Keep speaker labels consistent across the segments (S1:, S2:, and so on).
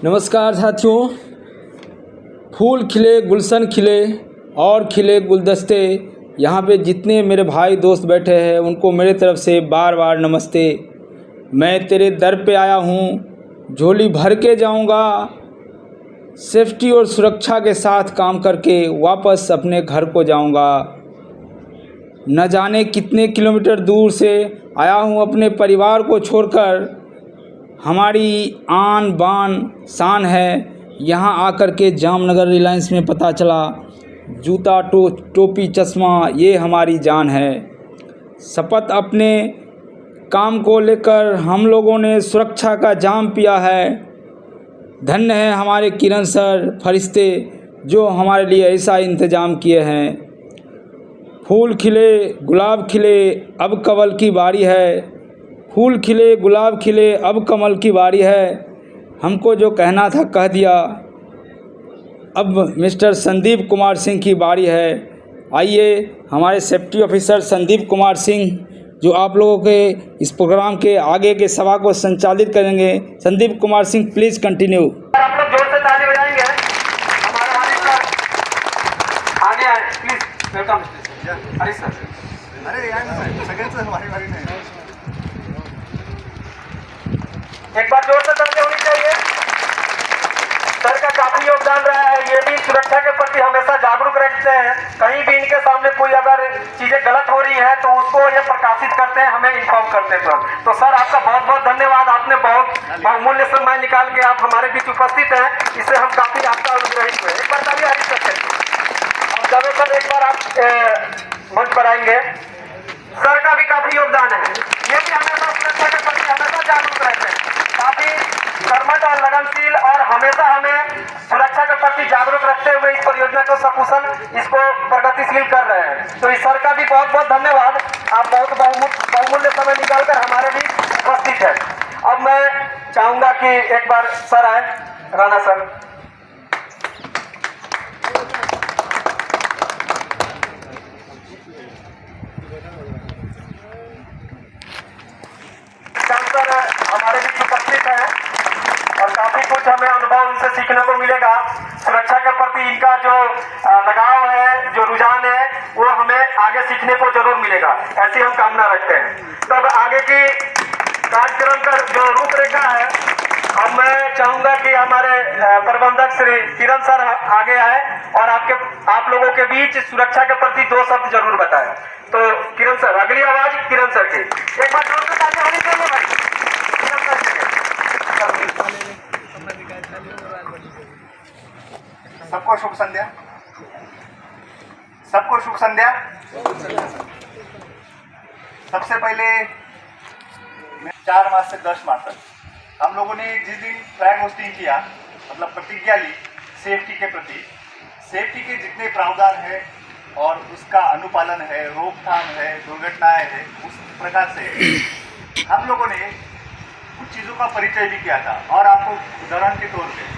S1: नमस्कार साथियों। फूल खिले गुलशन खिले और खिले गुलदस्ते। यहाँ पे जितने मेरे भाई दोस्त बैठे हैं उनको मेरे तरफ से बार बार नमस्ते। मैं तेरे दर पे आया हूँ, झोली भर के जाऊँगा, सेफ्टी और सुरक्षा के साथ काम करके वापस अपने घर को जाऊँगा। न जाने कितने किलोमीटर दूर से आया हूँ अपने परिवार को छोड़कर। हमारी आन बान शान है। यहाँ आकर के जामनगर रिलायंस में पता चला, जूता टोपी चश्मा ये हमारी जान है। शपथ अपने काम को लेकर हम लोगों ने सुरक्षा का जाम पिया है। धन्य है हमारे किरण सर फरिश्ते जो हमारे लिए ऐसा इंतज़ाम किए हैं। फूल खिले गुलाब खिले अब कमल की बारी है। फूल खिले गुलाब खिले अब कमल की बारी है। हमको जो कहना था कह दिया। अब मिस्टर संदीप कुमार सिंह की बारी है। आइए हमारे सेफ्टी ऑफिसर संदीप कुमार सिंह जो आप लोगों के इस प्रोग्राम के आगे के सभा को संचालित करेंगे। Sandeep Kumar Singh please continue.
S2: आप लोग जोर से ताली बजाएंगे। हमारे आगे आए प्लीज। Welcome Harish sir.
S3: अरे यार सेकंड से हमारी बारी नहीं।
S2: एक बार जोर से ताली होनी चाहिए। सर का काफी योगदान रहा है। ये भी सुरक्षा के प्रति हमेशा जागरूक रहते हैं। कहीं भी इनके सामने कोई अगर चीजें गलत हो रही है तो उसको ये प्रकाशित करते हैं, हमें इन्फॉर्म करते हैं। तो सर आपका बहुत बहुत धन्यवाद। आपने बहुत बहुमूल्य समय निकाल के आप हमारे बीच उपस्थित हैं, इससे हम काफी आपका अनुग्रहित हुए। एक बार ताली हरीश सर। अब जब सर एक बार आप मंच पर आएंगे। सर का भी काफी योगदान है। ये भी हमेशा सुरक्षा के प्रति हमेशा जागरूक रहते हैं, काफी कर्मठ और लगनशील और हमेशा हमें सुरक्षा के प्रति जागरूक रखते हुए इस परियोजना को सकुशल इसको प्रगतिशील कर रहे हैं। तो इस सर का भी बहुत बहुत धन्यवाद। आप बहुत बहुमूल्य समय निकालकर हमारे भी उपस्थित है। अब मैं चाहूंगा कि एक बार सर आए, राणा सर। सर हमारे बीच उपस्थित है और काफी कुछ हमें अनुभव उनसे सीखने को मिलेगा। सुरक्षा के प्रति इनका जो लगाव है, जो रुझान है, वो हमें आगे सीखने को जरूर मिलेगा, ऐसी हम कामना रखते हैं। तब आगे की कार्यक्रम का जो रूपरेखा है, अब मैं चाहूंगा कि हमारे प्रबंधक श्री किरण सर आगे आए और आप लोगों के बीच सुरक्षा के प्रति दो शब्द जरूर बताएं। तो किरण सर, अगली आवाज किरण सर की। एक बार जोर से ताली होनी चाहिए भाई। किरण सर
S3: सबको शुभ संध्या। सबको शुभ संध्या। सबसे पहले 4 मार्च से 10 मार्च तक हम लोगों ने जिस दिन फ्लैग होस्टिंग किया, मतलब प्रतिज्ञा ली सेफ्टी के प्रति, सेफ्टी के जितने प्रावधान है और उसका अनुपालन है, रोकथाम है, दुर्घटनाएं है, उस प्रकार से हम लोगों ने कुछ चीज़ों का परिचय भी किया था और आपको उदाहरण के तौर पे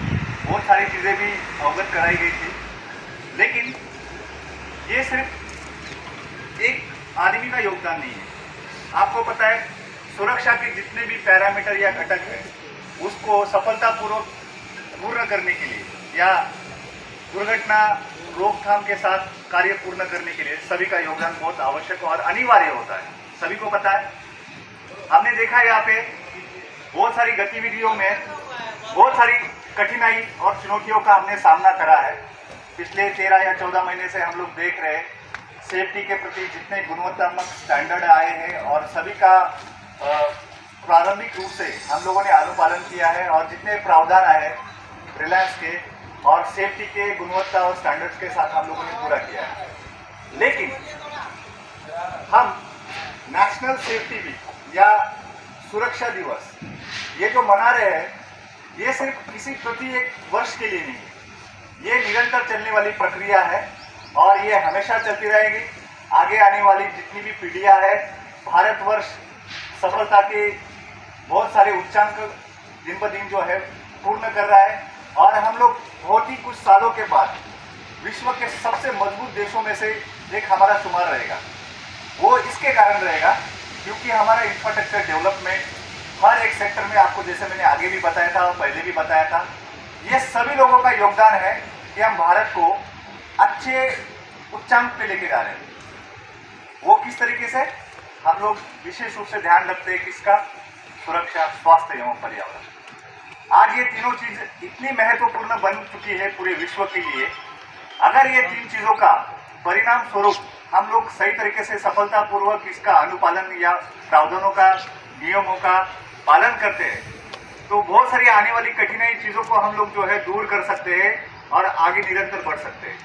S3: बहुत सारी चीज़ें भी अवगत कराई गई थी। लेकिन ये सिर्फ एक आदमी का योगदान नहीं है। आपको पता है सुरक्षा के जितने भी पैरामीटर या घटक हैं उसको सफलतापूर्वक पूर्ण करने के लिए या दुर्घटना रोकथाम के साथ कार्य पूर्ण करने के लिए सभी का योगदान बहुत आवश्यक और अनिवार्य होता है। सभी को पता है। हमने देखा यहाँ पे बहुत सारी गतिविधियों में बहुत सारी कठिनाई और चुनौतियों का हमने सामना करा है। पिछले 13 या 14 महीने से हम लोग देख रहे हैं सेफ्टी के प्रति जितने गुणवत्तात्मक स्टैंडर्ड आए हैं और सभी का प्रारंभिक रूप से हम लोगों ने अनुपालन किया है और जितने प्रावधान आए रिलायंस के और सेफ्टी के गुणवत्ता और स्टैंडर्ड्स के साथ हम लोगों ने पूरा किया है। लेकिन हम नेशनल सेफ्टी वीक या सुरक्षा दिवस ये जो मना रहे हैं, ये सिर्फ किसी प्रति एक वर्ष के लिए नहीं है। ये निरंतर चलने वाली प्रक्रिया है और ये हमेशा चलती रहेगी। आगे आने वाली जितनी भी पीढ़ियां है, भारतवर्ष सफलता के बहुत सारे उच्चांक दिन ब दिन जो है पूर्ण कर रहा है और हम लोग बहुत ही कुछ सालों के बाद विश्व के सबसे मजबूत देशों में से एक हमारा शुमार रहेगा। वो इसके कारण रहेगा क्योंकि हमारा इंफ्रास्ट्रक्चर डेवलपमेंट हर एक सेक्टर में, आपको जैसे मैंने आगे भी बताया था और पहले भी बताया था, ये सभी लोगों का योगदान है कि हम भारत को अच्छे उच्चांक पे लेके जा रहे हैं। वो किस तरीके से? हम लोग विशेष रूप से ध्यान रखते हैं किसका? सुरक्षा, स्वास्थ्य एवं पर्यावरण। आज ये तीनों चीज इतनी महत्वपूर्ण बन चुकी है पूरे विश्व के लिए। अगर ये तीन चीजों का परिणाम स्वरूप हम लोग सही तरीके से सफलतापूर्वक इसका अनुपालन या प्रावधानों का, नियमों का पालन करते हैं तो बहुत सारी आने वाली कठिनाई चीजों को हम लोग जो है दूर कर सकते हैं और आगे निरंतर बढ़ सकते हैं।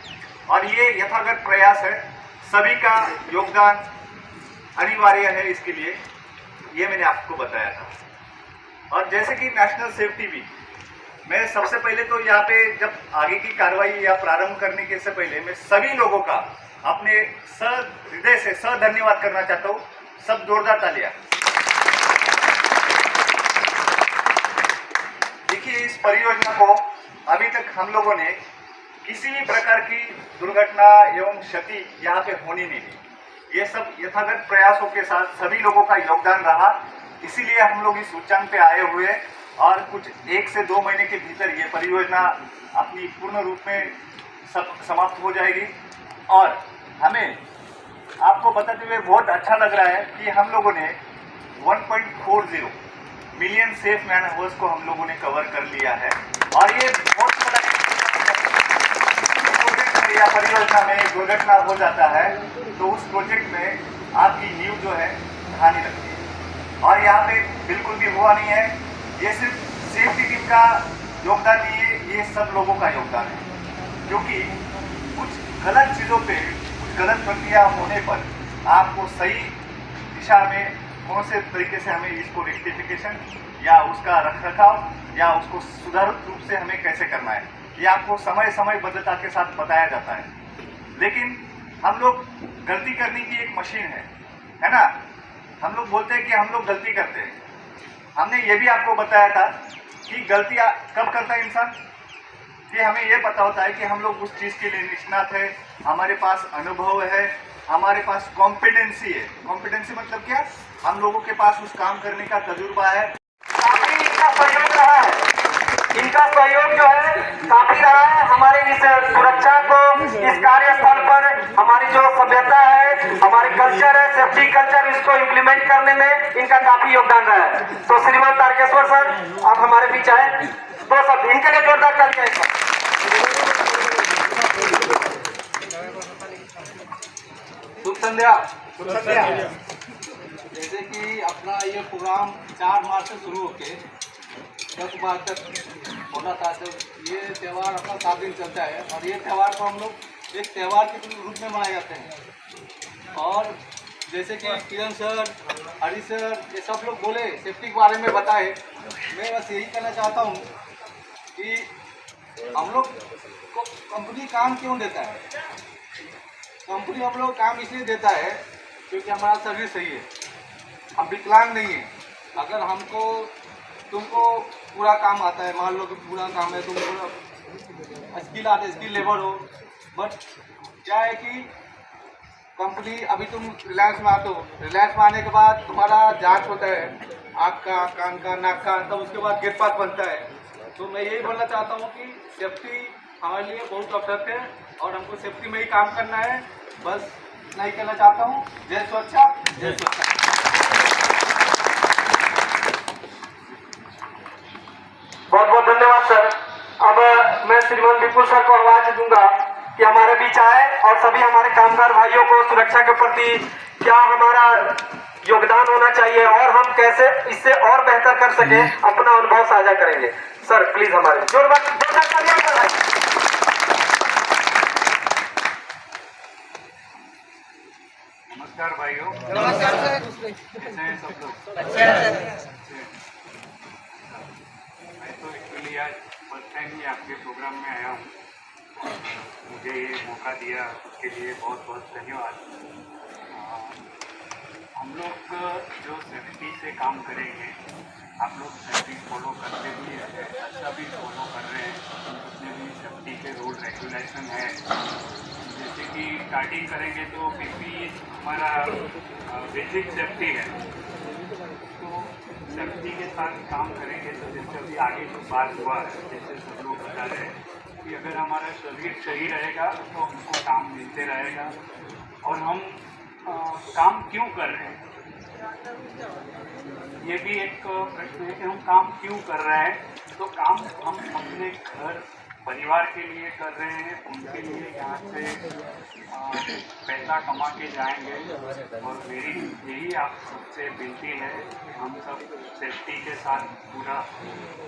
S3: और ये यथागत प्रयास है, सभी का योगदान अनिवार्य है इसके लिए, ये मैंने आपको बताया था। और जैसे कि नेशनल सेफ्टी वीक, मैं सबसे पहले तो यहाँ पे जब आगे की कार्रवाई या प्रारंभ करने के से पहले मैं सभी लोगों का अपने हृदय से धन्यवाद करना चाहता हूँ। सब जोरदार तालियां। देखिए, इस परियोजना को अभी तक हम लोगों ने किसी भी प्रकार की दुर्घटना एवं क्षति यहाँ पे होनी नहीं दी। ये सब यथागत प्रयासों के साथ सभी लोगों का योगदान रहा, इसीलिए हम लोग इस उच्चांक पे आए हुए और कुछ 1 से 2 महीने के भीतर ये परियोजना अपनी पूर्ण रूप में समाप्त हो जाएगी। और हमें आपको बताते हुए बहुत अच्छा लग रहा है कि हम लोगों ने 1.40 मिलियन सेफ मैन हाउस को हम लोगों ने कवर कर लिया है। और ये बहुत बड़ा प्रोजेक्ट में या परियोजना में दुर्घटना हो जाता है तो उस प्रोजेक्ट में आपकी नींव जो है ढानी लगती है। और यहाँ पे बिल्कुल भी हुआ नहीं है, ये सिर्फ सेफ्टी टीम का योगदान नहीं है, ये सब लोगों का योगदान है। क्योंकि कुछ गलत चीज़ों पे, कुछ गलत प्रक्रिया होने पर आपको सही दिशा में कौन से तरीके से हमें इसको रेक्टिफिकेशन या उसका रखरखाव या उसको सुधारित रूप से हमें कैसे करना है, ये आपको समय समयबद्धता के साथ बताया जाता है। लेकिन हम लोग गलती करने की एक मशीन है ना। हम लोग बोलते हैं कि हम लोग गलती करते हैं। हमने ये भी आपको बताया था कि गलतियाँ कब करता है इंसान, कि हमें ये पता होता है कि हम लोग उस चीज़ के लिए निष्णात है, हमारे पास अनुभव है, हमारे पास कॉम्पिटेंसी है। कॉम्पिटेंसी मतलब क्या? हम लोगों के पास उस काम करने का तजुर्बा है।
S2: काफी इनका सहयोग रहा है, इनका सहयोग जो है काफी रहा है हमारे इस सुरक्षा को, इस कार्यस्थल पर हमारी जो सभ्यता है, हमारी कल्चर है, सेफ्टी कल्चर, इसको इम्प्लीमेंट करने में इनका काफी योगदान रहा है। तो श्रीमान तारकेश्वर सर, आप हमारे बीच आए तो सब इनके लिए जोरदार तालियां।
S4: शुभ संध्या। जैसे कि अपना ये प्रोग्राम 4 मार्च से शुरू होके 10 मार्च तक होना था, तो ये त्यौहार अपना 7 दिन चलता है। और ये त्यौहार को हम लोग एक त्यौहार के रूप में मनाए जाते हैं। और जैसे कि किरण सर, हरी सर, ये सब लोग बोले, सेफ्टी के बारे में बताए, मैं बस यही कहना चाहता हूँ कि हम लोग को कंपनी काम क्यों देता है? कंपनी हम लोग काम इसलिए देता है क्योंकि हमारा सर्विस सही है, हम विकलांग नहीं है। अगर तुमको पूरा काम आता है, मान लो कि पूरा काम है, तुम पूरा स्किल आते, स्किल लेबर हो, बट क्या है कि कंपनी, अभी तुम रिलायंस में आते हो, रिलायंस में आने के बाद तुम्हारा जांच होता है, आँख का, कान का, नाक का, तब उसके बाद गेट पास बनता है। तो मैं यही बोलना चाहता हूँ कि सेफ्टी हमारे लिए बहुत आवश्यक है और हमको सेफ्टी में ही काम करना है। बस इतना ही कहना चाहता हूँ। जय सुरक्षा, जय सुरक्षा।
S2: बहुत बहुत धन्यवाद सर। अब मैं श्रीमान विपुल सर को आवाज दूंगा कि हमारे बीच आए और सभी हमारे कामगार भाइयों को सुरक्षा के प्रति क्या हमारा योगदान होना चाहिए और हम कैसे इससे और बेहतर कर सके, अपना अनुभव साझा करेंगे। सर प्लीज हमारे जोरदार तालियां बजाएं।
S3: नमस्कार भाइयों।
S4: नमस्कार सर।
S3: कैसे हैं सब लोग? मैं तो एक्चुअली आज फर्स्ट टाइम ही आपके प्रोग्राम में आया हूँ। मुझे ये मौका दिया उसके लिए बहुत बहुत धन्यवाद। हम लोग जो सेफ्टी से काम करेंगे, आप लोग सेफ्टी फॉलो करते भी हैं, अच्छा भी फॉलो कर रहे हैं। जितने भी सेफ्टी के रूल रेगुलेशन है, जैसे कि स्टार्टिंग करेंगे तो पीपी हमारा बेसिक सेफ्टी है। तो
S5: सेफ्टी के साथ काम करेंगे तो जैसे अभी आगे जो बात हुआ है, जैसे सब लोग बता रहे हैं कि अगर हमारा शरीर सही रहेगा तो हमको काम मिलते रहेगा। और हम काम क्यों कर रहे हैं, ये भी एक प्रश्न है कि हम काम क्यों कर रहे हैं। तो काम हम अपने घर परिवार के लिए कर रहे हैं, उनके लिए यहाँ से पैसा कमा के जाएंगे। और मेरी यही आप सबसे विनती है कि हम सब सेफ्टी के साथ पूरा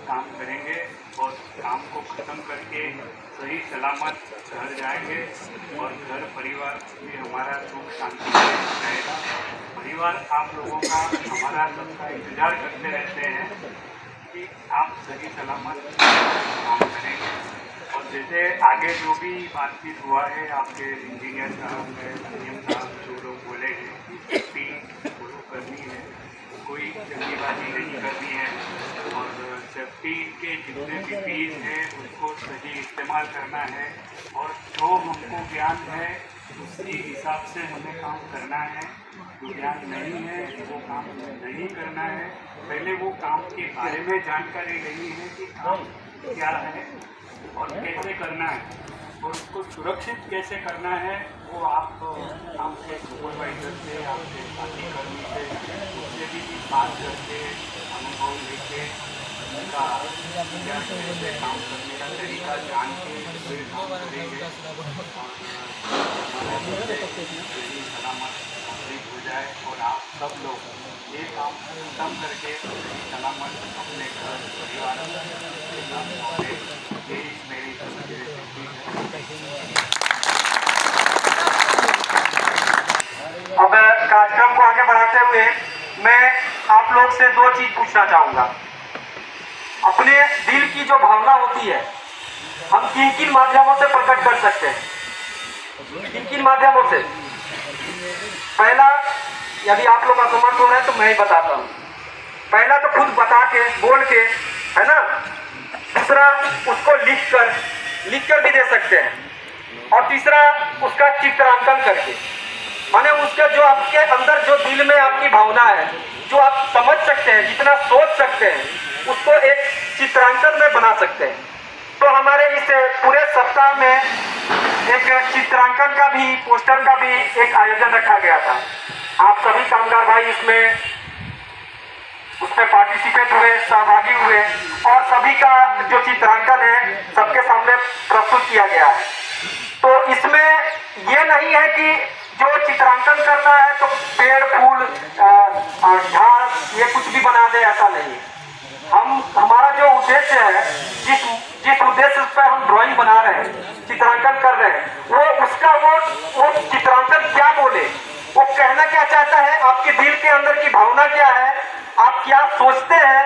S5: काम करेंगे और काम को ख़त्म करके सही सलामत घर जाएंगे और घर परिवार भी हमारा सुख शांति से रहेगा। परिवार आप लोगों का, हमारा सबका इंतज़ार करते रहते हैं कि आप सही सलामत काम करेंगे। और जैसे आगे जो भी बातचीत हुआ है, आपके इंजीनियर साहब है, सीएम साहब जो लोग बोले हैं कि सेफ्टी फॉलो करनी है, कोई जल्दीबाजी नहीं करनी है और सेफ्टी के जितने भी फीस हैं उसको सही इस्तेमाल करना है। और जो हमको ज्ञान है उसी हिसाब से हमें काम करना है। जो ज्ञान नहीं है वो काम नहीं करना है। पहले वो काम के बारे में जानकारी लेनी है कि काम क्या है और कैसे करना है और उसको सुरक्षित कैसे करना है। वो आप आपके सुपरवाइजर से, आपके साथी कर्मी से, उससे भी बात करके अनुभव लेके उनका क्या कैसे काम करने का तरीका जान के फिर काम करेंगे और सही सलामत कंप्लीट हो जाए और आप सब लोग ये काम खत्म करके सही सलामत अपने घर परिवार के साथ पहुँचे। यही मेरी
S2: अब कार्यक्रम को आगे बढ़ाते हुए मैं आप लोग से दो चीज पूछना चाहूँगा। अपने दिल की जो भावना होती है हम किन किन माध्यमों से प्रकट कर सकते हैं, किन किन माध्यमों से। पहला, यदि आप लोग असमर्थ हो रहे हैं तो मैं ही बताता हूँ। पहला तो खुद बता के, बोल के, है ना। दूसरा, उसको लिख कर भी दे सकते हैं। और तीसरा, उसका चित्रांकन करके, माने उसका जो आपके अंदर जो दिल में आपकी भावना है, जो आप समझ सकते हैं, जितना सोच सकते हैं, उसको एक चित्रांकन में बना सकते हैं। तो हमारे इस पूरे सप्ताह में एक चित्रांकन का भी, पोस्टर का भी एक आयोजन रखा गया था। आप सभी कामगार भाई उसमें पार्टिसिपेट हुए, सहभागी हुए और सभी का जो चित्रांकन है सबके सामने प्रस्तुत किया गया है। तो इसमें ये नहीं है कि जो चित्रांकन करना है तो पेड़, फूल, झाड़ ये कुछ भी बना दे, ऐसा नहीं है। हमारा जो उद्देश्य है, जिस उद्देश्य पर हम ड्राइंग बना रहे हैं, चित्रांकन कर रहे हैं, वो चित्रांकन क्या बोले, वो कहना क्या चाहता है, आपके दिल के अंदर की भावना क्या है, आप क्या सोचते हैं,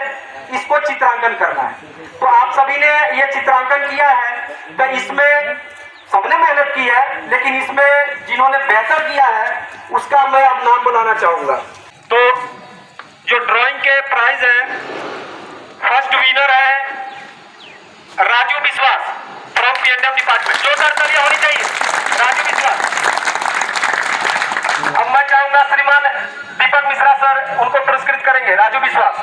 S2: इसको चित्रांकन करना है। तो आप सभी ने ये चित्रांकन किया है, तो इसमें सबने मेहनत की है, लेकिन इसमें जिन्होंने बेहतर किया है उसका मैं अब नाम बुलाना चाहूंगा। तो जो ड्राइंग के प्राइज है, फर्स्ट विनर है राजू विश्वास फ्रॉम पीएनडीएम डिपार्टमेंट। जोरदार तालियां होनी चाहिए राजू विश्वास। अब मैं चाहूंगा श्रीमान दीपक मिश्रा सर उनको पुरस्कृत करेंगे। राजू विश्वास।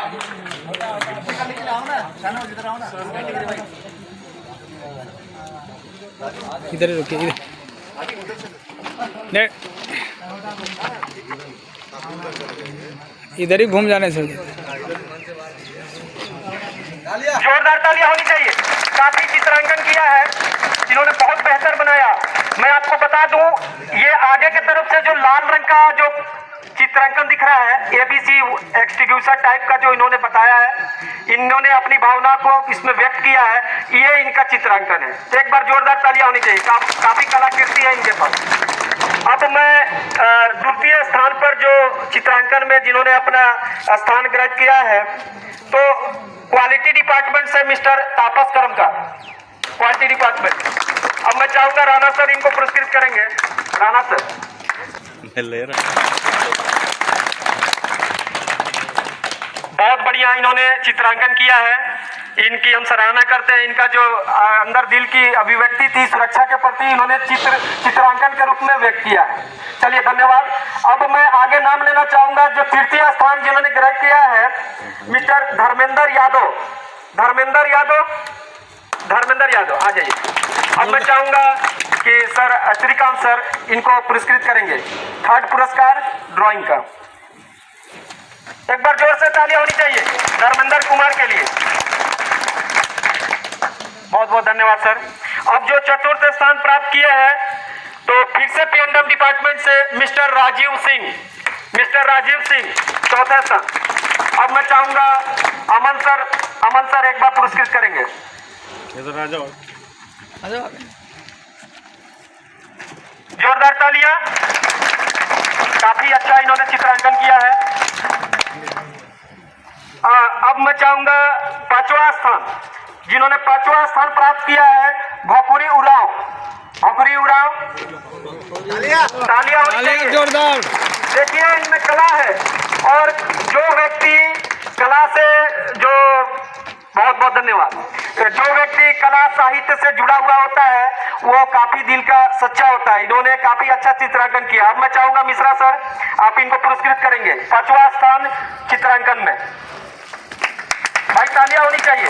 S1: इधर ही रुकिए, इधर ही घूम जाने से।
S2: जोरदार तालियां होनी चाहिए। काफी चित्रांकन किया है जिन्होंने बहुत बेहतर बनाया। मैं आपको बता दूं, ये आगे की तरफ से जो लाल रंग का जो चित्रांकन दिख रहा है, एबीसी एक्सटीग्यूशन टाइप का जो इन्होंने बताया है, इन्होंने अपनी भावना को इसमें व्यक्त किया है, ये इनका चित्रांकन है। एक बार जोरदार तालियां होनी चाहिए। काफी कलाकृति है इनके पास। अब मैं द्वितीय स्थान पर जो चित्रांकन में जिन्होंने अपना स्थान ग्रहण किया है, तो क्वालिटी डिपार्टमेंट से मिस्टर तापस करमकार, क्वालिटी डिपार्टमेंट। अब मैं चाहूंगा राणा सर इनको पुरस्कृत करेंगे। राणा सर बहुत बढ़िया इन्होंने चित्रांकन किया है। इनकी हम सराहना करते हैं। इनका जो अंदर दिल की अभिव्यक्ति थी सुरक्षा के प्रति, इन्होंने चित्रांकन के रूप में व्यक्त किया है। चलिए धन्यवाद। अब मैं आगे नाम लेना चाहूंगा जो तृतीय स्थान जिन्होंने ग्रहण किया है, मिस्टर धर्मेंद्र यादव। धर्मेंद्र यादव आ जाइए। अब मैं चाहूंगा कि सर श्रीकांत सर इनको पुरस्कृत करेंगे। थर्ड पुरस्कार ड्राइंग का। एक बार जोर से तालियां होनी चाहिए धर्मेंद्र कुमार के लिए। बहुत बहुत धन्यवाद सर। अब जो चतुर्थ स्थान प्राप्त किए हैं तो फिर से पीएनडब्ल्यू डिपार्टमेंट से मिस्टर राजीव सिंह चौथा स्थान। अब मैं चाहूंगा अमन सर एक बार पुरस्कृत करेंगे। जोरदार तालियां। काफी अच्छा इन्होंने चित्रांकन किया है। अब मैं चाहूंगा पांचवा स्थान, जिन्होंने पांचवा स्थान प्राप्त किया है भोकुरी उराव। तालियां होनी चाहिए जोरदार। देखिए इनमें कला है और जो व्यक्ति कला से जो बहुत बहुत धन्यवाद। जो व्यक्ति कला साहित्य से जुड़ा हुआ होता है वो काफी दिल का सच्चा होता है। इन्होंने काफी अच्छा चित्रांकन किया। अब मैं चाहूंगा मिश्रा सर आप इनको पुरस्कृत करेंगे। पांचवा स्थान चित्रांकन में। भाई तालियां होनी चाहिए।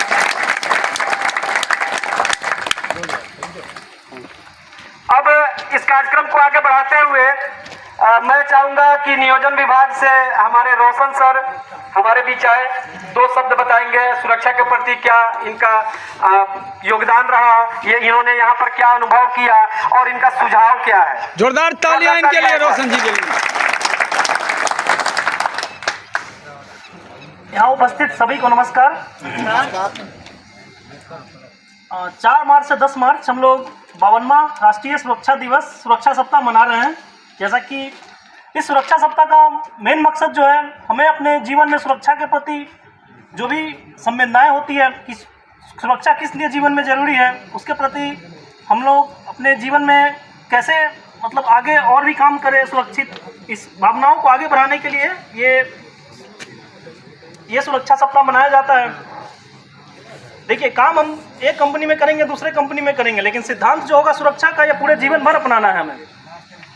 S2: अब इस कार्यक्रम को आगे बढ़ाते हुए मैं चाहूंगा कि नियोजन विभाग से हमारे रोशन सर हमारे बीच आए, दो शब्द बताएंगे सुरक्षा के प्रति क्या इनका योगदान रहा, ये इन्होंने यहाँ पर क्या अनुभव किया और इनका सुझाव क्या है।
S1: जोरदार तालियां इनके लिए, रोशन जी के लिए।
S6: यहाँ उपस्थित सभी को नमस्कार। 4 मार्च से 10 मार्च हम लोग 52वां राष्ट्रीय सुरक्षा दिवस सुरक्षा सप्ताह मना रहे हैं। जैसा कि इस सुरक्षा सप्ताह का मेन मकसद जो है, हमें अपने जीवन में सुरक्षा के प्रति जो भी संवेदनाएं होती है कि सुरक्षा किस लिए जीवन में ज़रूरी है, उसके प्रति हम लोग अपने जीवन में कैसे मतलब आगे और भी काम करें, सुरक्षित इस भावनाओं को आगे बढ़ाने के लिए ये सुरक्षा सप्ताह मनाया जाता है। देखिए काम हम एक कंपनी में करेंगे, दूसरे कंपनी में करेंगे, लेकिन सिद्धांत जो होगा सुरक्षा का ये पूरे जीवन भर अपनाना है हमें।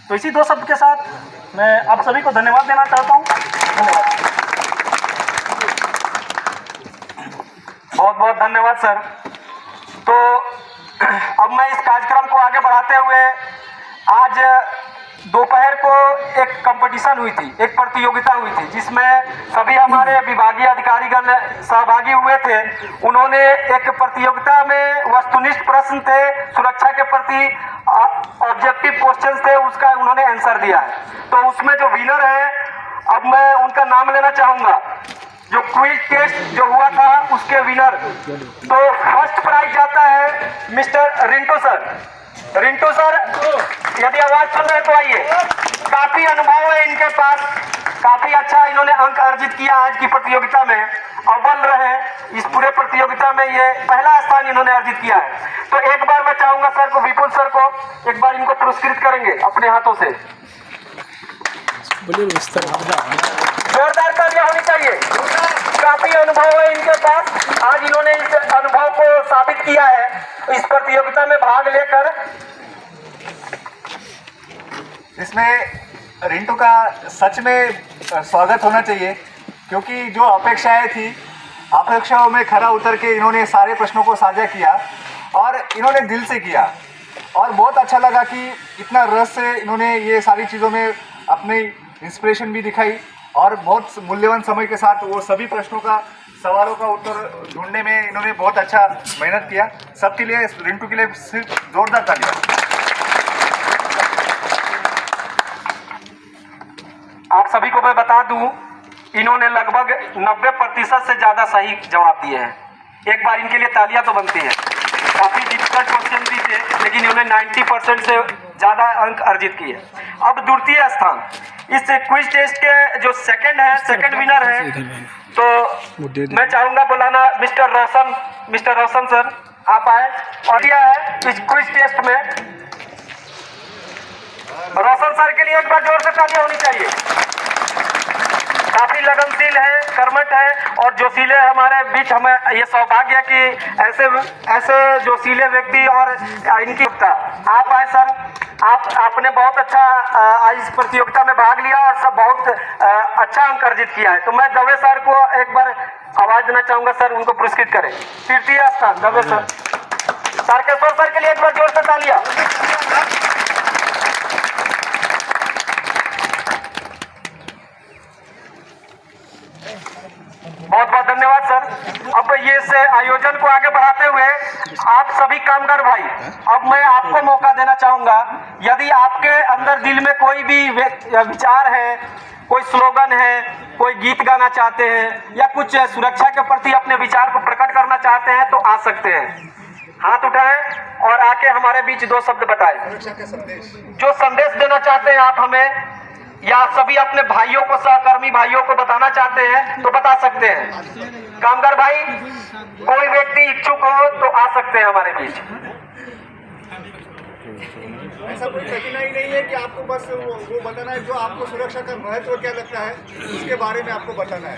S6: तो इसी दो शब्द के साथ मैं आप सभी को धन्यवाद देना चाहता हूँ। धन्यवाद।
S2: बहुत बहुत धन्यवाद सर। तो अब मैं इस कार्यक्रम को आगे बढ़ाते हुए, आज दोपहर को एक कंपटीशन हुई थी, एक प्रतियोगिता हुई थी जिसमें सभी हमारे विभागीय अधिकारीगण सहभागी हुए थे। उन्होंने एक प्रतियोगिता में वस्तुनिष्ठ प्रश्न थे, सुरक्षा के प्रति ऑब्जेक्टिव क्वेश्चंस थे, उसका उन्होंने आंसर दिया है। तो उसमें जो विनर है, अब मैं उनका नाम लेना चाहूँगा। जो क्विज टेस्ट जो हुआ था उसके विनर, तो फर्स्ट प्राइज जाता है मिस्टर रिंटू सर, यदि आवाज सुन रहे तो आइए। काफी अनुभव है इनके पास, काफी अच्छा इन्होंने अंक अर्जित किया आज की प्रतियोगिता में, अव्वल रहे इस पूरे प्रतियोगिता में, ये पहला स्थान इन्होंने अर्जित किया है। तो एक बार मैं चाहूंगा सर को, विपुल सर को एक बार इनको पुरस्कृत करेंगे अपने हाथों से। जोरदार तालियां होनी चाहिए। काफी अनुभव है इनके पास, आज इन्होंने इस अनुभव को साबित किया है इस प्रतियोगिता में भाग लेकर।
S3: इसमें रिंटू का सच में स्वागत होना चाहिए, क्योंकि जो अपेक्षाएं थी, अपेक्षाओं में खरा उतर के इन्होंने सारे प्रश्नों को साझा किया और इन्होंने दिल से किया। और बहुत अच्छा लगा कि इतना रस से इन्होंने ये सारी चीज़ों में अपनी इंस्पिरेशन भी दिखाई और बहुत मूल्यवान समय के साथ वो सभी प्रश्नों का, सवालों का उत्तर ढूंढने में इन्होंने बहुत अच्छा मेहनत किया। सबके लिए, रिंटू के लिए सिर्फ जोरदार तालियां।
S2: आप सभी को मैं बता दूं, इन्होंने लगभग 90% से ज़्यादा सही जवाब दिए हैं। एक बार इनके लिए तालियां तो बनती है। काफ़ी डिफिकल्ट क्वेश्चन भी थे, लेकिन इन्होंने 90% से ज़्यादा अंक अर्जित किए। अब द्वितीय स्थान इस क्विज टेस्ट के जो सेकंड विनर है, तो मैं चाहूँगा बुलाना मिस्टर रोशन सर, आप आए और दिया है इस क्विज टेस्ट में। रोशन सर के लिए एक बार जोर से तालियां होनी चाहिए। काफी लगनशील है, कर्मठ है और जोशीले हमारे बीच। हमें ये सौभाग्य है कि ऐसे जोशीले व्यक्ति और इनकी आप आए सर। आपने बहुत अच्छा इस प्रतियोगिता में भाग लिया और सब बहुत अच्छा अंक अर्जित किया है। तो मैं दवे सर को एक बार आवाज देना चाहूंगा, सर उनको पुरस्कृत करें। तृतीय स्थान दवे सर। तारकेश्वर सर के लिए एक बार जोर से तालियां। बहुत बहुत धन्यवाद सर। अब ये से आयोजन को आगे बढ़ाते हुए आप सभी कामगार भाई, अब मैं आपको मौका देना चाहूंगा, यदि आपके अंदर दिल में कोई भी विचार है, कोई स्लोगन है, कोई गीत गाना चाहते हैं या कुछ सुरक्षा के प्रति अपने विचार को प्रकट करना चाहते हैं तो आ सकते हैं। हाथ उठाएं और आके हमारे बीच दो शब्द बताएं। जो संदेश देना चाहते हैं आप हमें, या सभी अपने भाइयों को, सहकर्मी भाइयों को बताना चाहते हैं तो बता सकते हैं। कामगार भाई कोई व्यक्ति इच्छुक हो तो आ सकते हैं हमारे बीच।
S3: ऐसा कोई कठिनाई नहीं है कि आपको बस वो बताना है जो आपको सुरक्षा का महत्व क्या लगता है उसके बारे में आपको बताना है।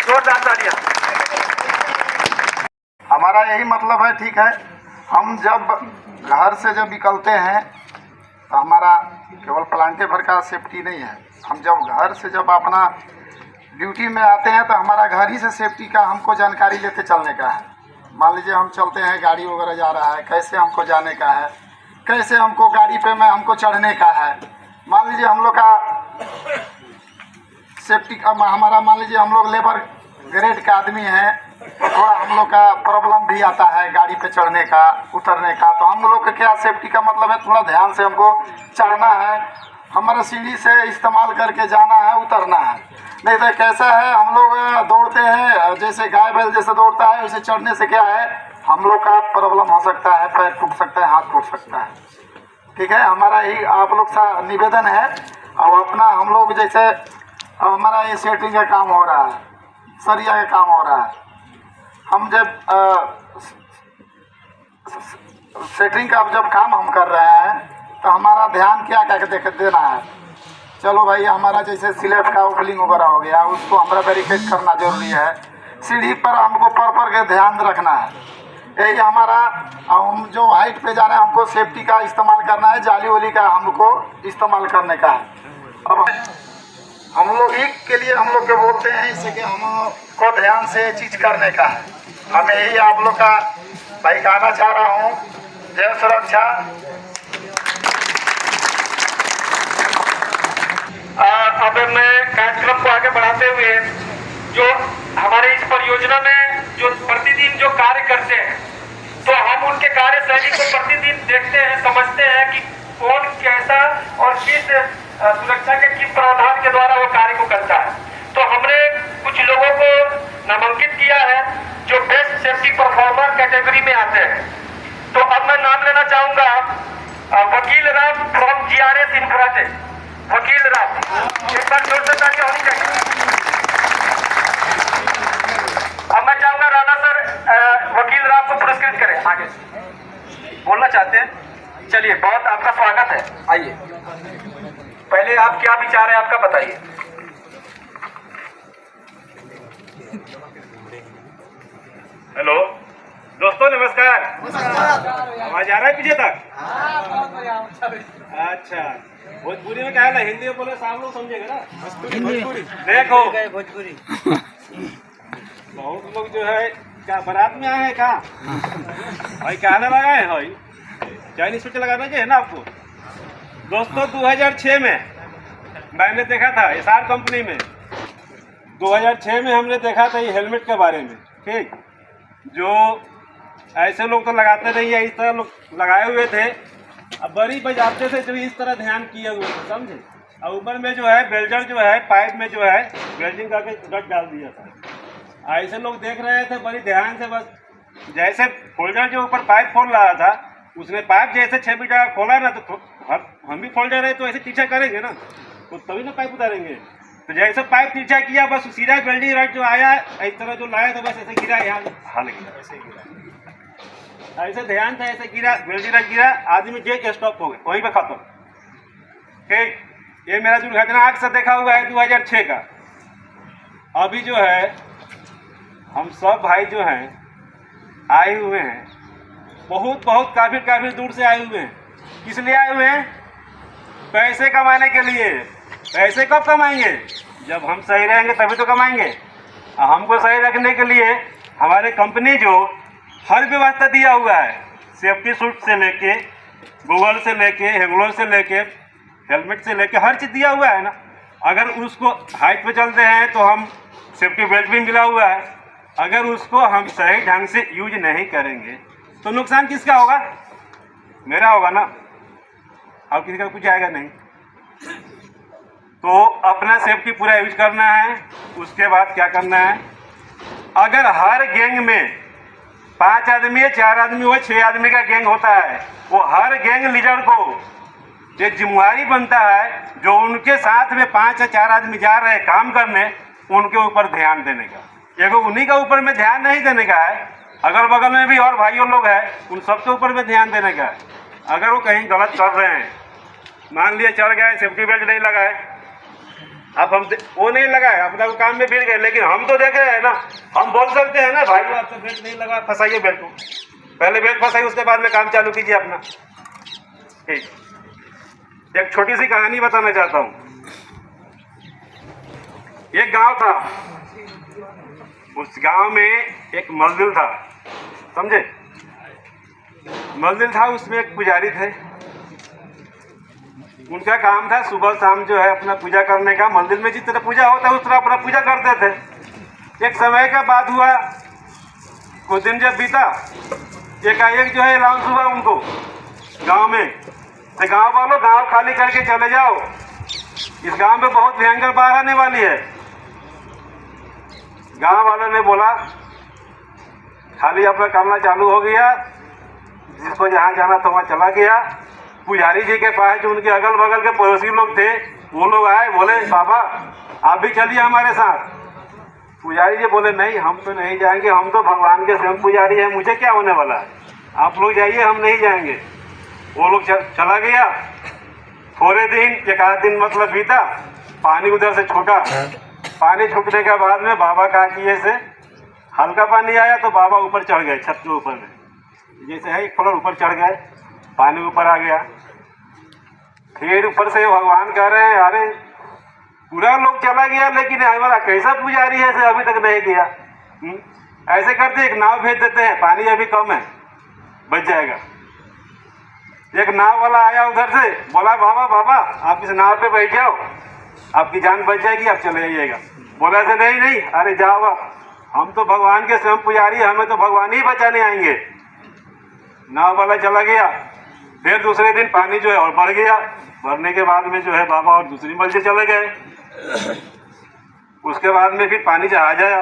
S2: जोरदार तालियां।
S3: हमारा यही मतलब है, ठीक है, हम जब घर से जब निकलते हैं तो हमारा केवल प्लांटे भर का सेफ्टी नहीं है। हम जब घर से जब अपना ड्यूटी में आते हैं तो हमारा घर ही से सेफ्टी का हमको जानकारी लेते चलने का है। मान लीजिए हम चलते हैं, गाड़ी वगैरह जा रहा है, कैसे हमको जाने का है, कैसे हमको गाड़ी पे में हमको चढ़ने का है। मान लीजिए हम लोग का सेफ्टी का हमारा, मान लीजिए हम लोग लेबर ग्रेड का आदमी है, थोड़ा हम लोग का प्रॉब्लम भी आता है गाड़ी पे चढ़ने का, उतरने का। तो हम लोग का क्या सेफ्टी का मतलब है, थोड़ा ध्यान से हमको चढ़ना है, हमारा सीढ़ी से इस्तेमाल करके जाना है, उतरना है। नहीं तो कैसा है, हम लोग दौड़ते हैं जैसे गाय बैल जैसे दौड़ता है, वैसे चढ़ने से क्या है, हम लोग का प्रॉब्लम हो सकता है, पैर टूट सकता है, हाथ टूट सकता है। ठीक है, हमारा ही आप लोग सा निवेदन है। और अपना हम लोग जैसे हमारा ये सेटिंग का काम हो रहा है, सरिया का काम हो रहा है, हम जब सेटिंग का जब काम हम कर रहे हैं तो हमारा ध्यान क्या क्या देना है। चलो भाई, हमारा जैसे स्लैब का ओपनिंग वगैरह हो गया, उसको हमारा वेरीफाइड करना जरूरी है। सीढ़ी पर हमको पर के ध्यान रखना है, यही हमारा। हम जो हाइट पे जा रहे हैं हमको सेफ्टी का इस्तेमाल करना है, जाली वाली का हमको इस्तेमाल करने का है। अब हम लोग ही के लिए हम लोग के बोलते हैं, इससे कि हमको ध्यान से चीज करने का है। हमें यही आप लोग का भाई कहना चाह रहा हूँ, जय सुरक्षा।
S2: अब मैं कार्यक्रम को आगे बढ़ाते हुए, जो हमारे इस परियोजना में जो प्रतिदिन जो कार्य करते हैं, तो हम उनके कार्य शैली को प्रतिदिन देखते हैं, समझते हैं कि कौन कैसा और किस सुरक्षा के किस प्रावधान के द्वारा वो कार्य को करता है। तो हमने कुछ लोगों को नामांकित किया है जो बेस्ट सेफ्टी परफॉर्मर कैटेगरी में आते हैं। तो अब मैं नाम लेना चाहूंगा वकील राम फ्रॉम GRS इंफ्राटेक। वकील राम, एक बार जोर से तालियां होनी चाहिए। अब मैं चाहूंगा राणा सर वकील राम को पुरस्कृत करें। आगे बोलना चाहते हैं? चलिए, बहुत आपका स्वागत है। आइए, पहले आप क्या विचार है आपका बताइए।
S5: हेलो दोस्तों, नमस्कार। आवाज आ रहा है पीछे तक? अच्छा, भोजपुरी में क्या है ना, हिंदी में बोले सब लोग समझेगा ना। भोजपुरी देखो, भोजपुरी बहुत लोग जो है क्या बारात में आए हैं क्या भाई, कहने लगा है भाई चाइनीज स्विच लगाना चाहिए ना आपको। दोस्तों 2006 में मैंने देखा था SR कंपनी में, 2006 में हमने देखा था ये हेलमेट के बारे में। ठीक, जो ऐसे लोग तो लगाते नहीं है, इस तरह लोग लगाए हुए थे। अब बड़ी बजाते थे जो इस तरह ध्यान किए हुए थे, समझे। और ऊपर में जो है बेल्जर जो है पाइप में जो है वेल्डिंग करके गट डाल दिया था। ऐसे लोग देख रहे थे बड़ी ध्यान से, बस जैसे फोल्डर जो ऊपर पाइप खोल रहा था, उसने पाइप जैसे 6 मीटर खोला ना, तो हम भी फोल्डर रहे तो ऐसे तिरछा करेंगे ना, तो तभी ना पाइप उतारेंगे। तो जैसे पाइप तिरछा किया, बस सीधा वेल्डिंग रॉड जो आया इस तरह जो लाया था, बस ऐसे गिरा, यहाँ हाल गिरा, ऐसे गिरा, ऐसे ध्यान था, ऐसे गिरा, वेल्डिंग रॉड गिरा, आदमी जेक स्टॉप हो गए, वहीं पे खत्म। ठीक, ये मेरा दुर्घटना आग से देखा हुआ है 2006 का। अभी जो है हम सब भाई जो हैं आए हुए हैं, बहुत काफ़ी दूर से आए हुए हैं। किस लिए आए हुए हैं? पैसे कमाने के लिए। पैसे कब कमाएंगे? जब हम सही रहेंगे तभी तो कमाएंगे। हमको सही रखने के लिए हमारे कंपनी जो हर व्यवस्था दिया हुआ है, सेफ्टी सूट से लेके, गूगल से लेके, हेगलोर से लेके, हेलमेट से लेके हर चीज़ दिया हुआ है ना। अगर उसको हाइट पे चलते हैं तो हम सेफ्टी बेल्ट भी मिला हुआ है। अगर उसको हम सही ढंग से यूज नहीं करेंगे तो नुकसान किसका होगा? मेरा होगा ना, और किसी का कुछ आएगा नहीं। तो अपना सेफ्टी पूरा यूज करना है। उसके बाद क्या करना है, अगर हर गैंग में 5 आदमी है, 4 आदमी हो, 6 आदमी का गैंग होता है, वो हर गैंग लीडर को ये जिम्मेवारी बनता है जो उनके साथ में 5 या 4 आदमी जा रहे हैं काम करने, उनके ऊपर ध्यान देने का। एगो उन्हीं का ऊपर में ध्यान नहीं देने का है, अगल बगल में भी और भाइयों लोग हैं, उन सबके ऊपर में ध्यान देने का है। अगर वो कहीं गलत कर रहे हैं, मान लिया चढ़ गए, सेफ्टी बेल्ट नहीं लगाए, अब हम वो नहीं लगाए, अपना काम में भिड़ गए, लेकिन हम तो देख रहे हैं ना, हम बोल सकते हैं ना, भाई आपसे बेल्ट नहीं लगा, फंसाइए बेल्ट को, पहले बेल्ट फंसाइए, उसके बाद में काम चालू कीजिए अपना। ठीक, एक छोटी सी कहानी बताना चाहता हूँ। एक गांव था, उस गांव में एक मंदिर था, समझे? मंदिर था, उसमें एक पुजारी थे। उनका काम था सुबह शाम जो है अपना पूजा करने का। मंदिर में जिस तरह पूजा होता है उस तरह अपना पूजा करते थे। एक समय का बात हुआ, कुछ दिन जब बीता, एकाएक जो है अनाउंस हुआ उनको गांव में, तो गांव वालों गांव खाली करके चले जाओ, इस गांव में बहुत भयंकर बाढ़ आने वाली है। गांव वालों ने बोला खाली अपना करना चालू हो गया, जिसको जहाँ जाना था वहाँ चला गया। पुजारी जी के पास जो उनके अगल बगल के पड़ोसी लोग थे, वो लोग आए, बोले बाबा आप भी चलिए हमारे साथ। पुजारी जी बोले नहीं, हम तो नहीं जाएंगे, हम तो भगवान के स्वयं पुजारी हैं, मुझे क्या होने वाला है, आप लोग जाइए, हम नहीं जाएंगे। वो लोग चला गया। थोड़े दिन, एक आध दिन मतलब बीता, पानी उधर से छूटा। पानी छूटने के बाद में बाबा का किए से हल्का पानी आया तो बाबा ऊपर चढ़ गए, छत के ऊपर में, जैसे है एक फ्लोर ऊपर चढ़ गए, पानी ऊपर आ गया। फिर ऊपर से भगवान कह रहे हैं अरे पूरा लोग चला गया, लेकिन हमारा कैसा पुजारी है से अभी तक नहीं गया। ऐसे करते एक नाव भेज देते हैं, पानी अभी कम है, बच जाएगा। एक नाव वाला आया उधर से, बोला बाबा आप इस नाव पे बैठ जाओ, आपकी जान बच जाएगी, आप चले जाइएगा। बोला से नहीं, अरे जाओ आप, हम तो भगवान के स्वयं पुजारी, हमें तो भगवान ही बचाने आएंगे। नाव वाला चला गया। फिर दूसरे दिन पानी जो है और बढ़ गया। बढ़ने के बाद में जो है बाबा और दूसरी मंजिल चले गए। उसके बाद में फिर पानी जहाज आया।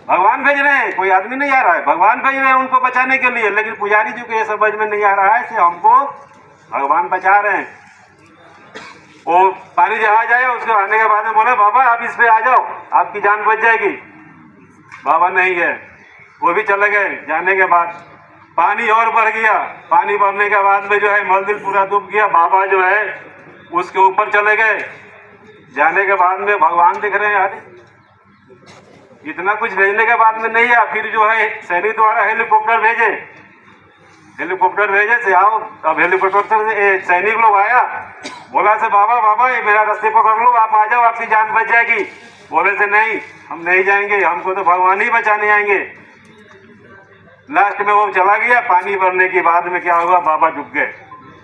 S5: भगवान भेज रहे हैं, कोई आदमी नहीं आ रहा है, भगवान भेज रहे हैं उनको बचाने के लिए, लेकिन पुजारी जी को ये समझ में नहीं आ रहा है कि हमको भगवान बचा रहे हैं। वो पानी जहाज आया, उसके आने के बाद में बोले बाबा आप इस पे आ जाओ, आपकी जान बच जाएगी। बाबा नहीं गए, वो भी चले गए। जाने के बाद पानी और बढ़ गया। पानी बढ़ने के बाद में जो है मंदिर पूरा डूब गया। बाबा जो है उसके ऊपर चले गए। जाने के बाद में भगवान दिख रहे हैं, अरे इतना कुछ भेजने के बाद में नहीं आया। फिर जो है सैनिक द्वारा हेलीकॉप्टर भेजे से आओ। अब हेलीकॉप्टर से सैनिक लोग आया, बोला से बाबा ये मेरा रास्ते पकड़ लो, आप आ जाओ, आपकी जान बच जाएगी। बोले से नहीं, हम नहीं जाएंगे, हमको तो भगवान ही बचाने आएंगे। लास्ट में वो चला गया। पानी भरने के बाद में क्या हुआ, बाबा डूब गए।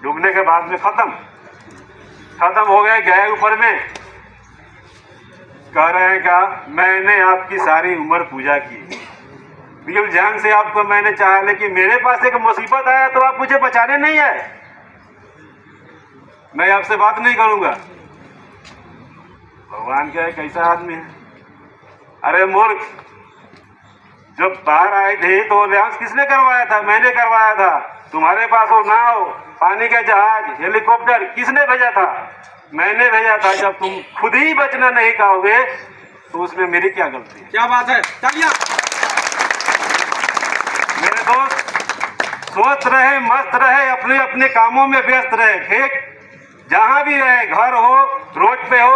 S5: डूबने के बाद में खत्म हो गए, गए ऊपर में। कह रहे हैं क्या, मैंने आपकी सारी उम्र पूजा की, दिल जान से आपको मैंने चाहा, लेकिन मेरे पास एक मुसीबत आया तो आप मुझे बचाने नहीं आए, मैं आपसे बात नहीं करूंगा। भगवान क्या है, कैसा आदमी है। अरे मूर्ख, जब बाहर आए थे तो अनाउंस किसने करवाया था? मैंने करवाया था। तुम्हारे पास वो नाव, पानी का जहाज, हेलीकॉप्टर किसने भेजा था? मैंने भेजा था। जब तुम खुद ही बचना नहीं चाहोगे तो उसमें मेरी क्या गलती है?
S1: क्या बात है, तालियां।
S5: मेरे दोस्त स्वस्थ रहे, मस्त रहे, अपने अपने कामों में व्यस्त रहे। ठीक,
S2: जहां भी रहे, घर हो, रोड पे हो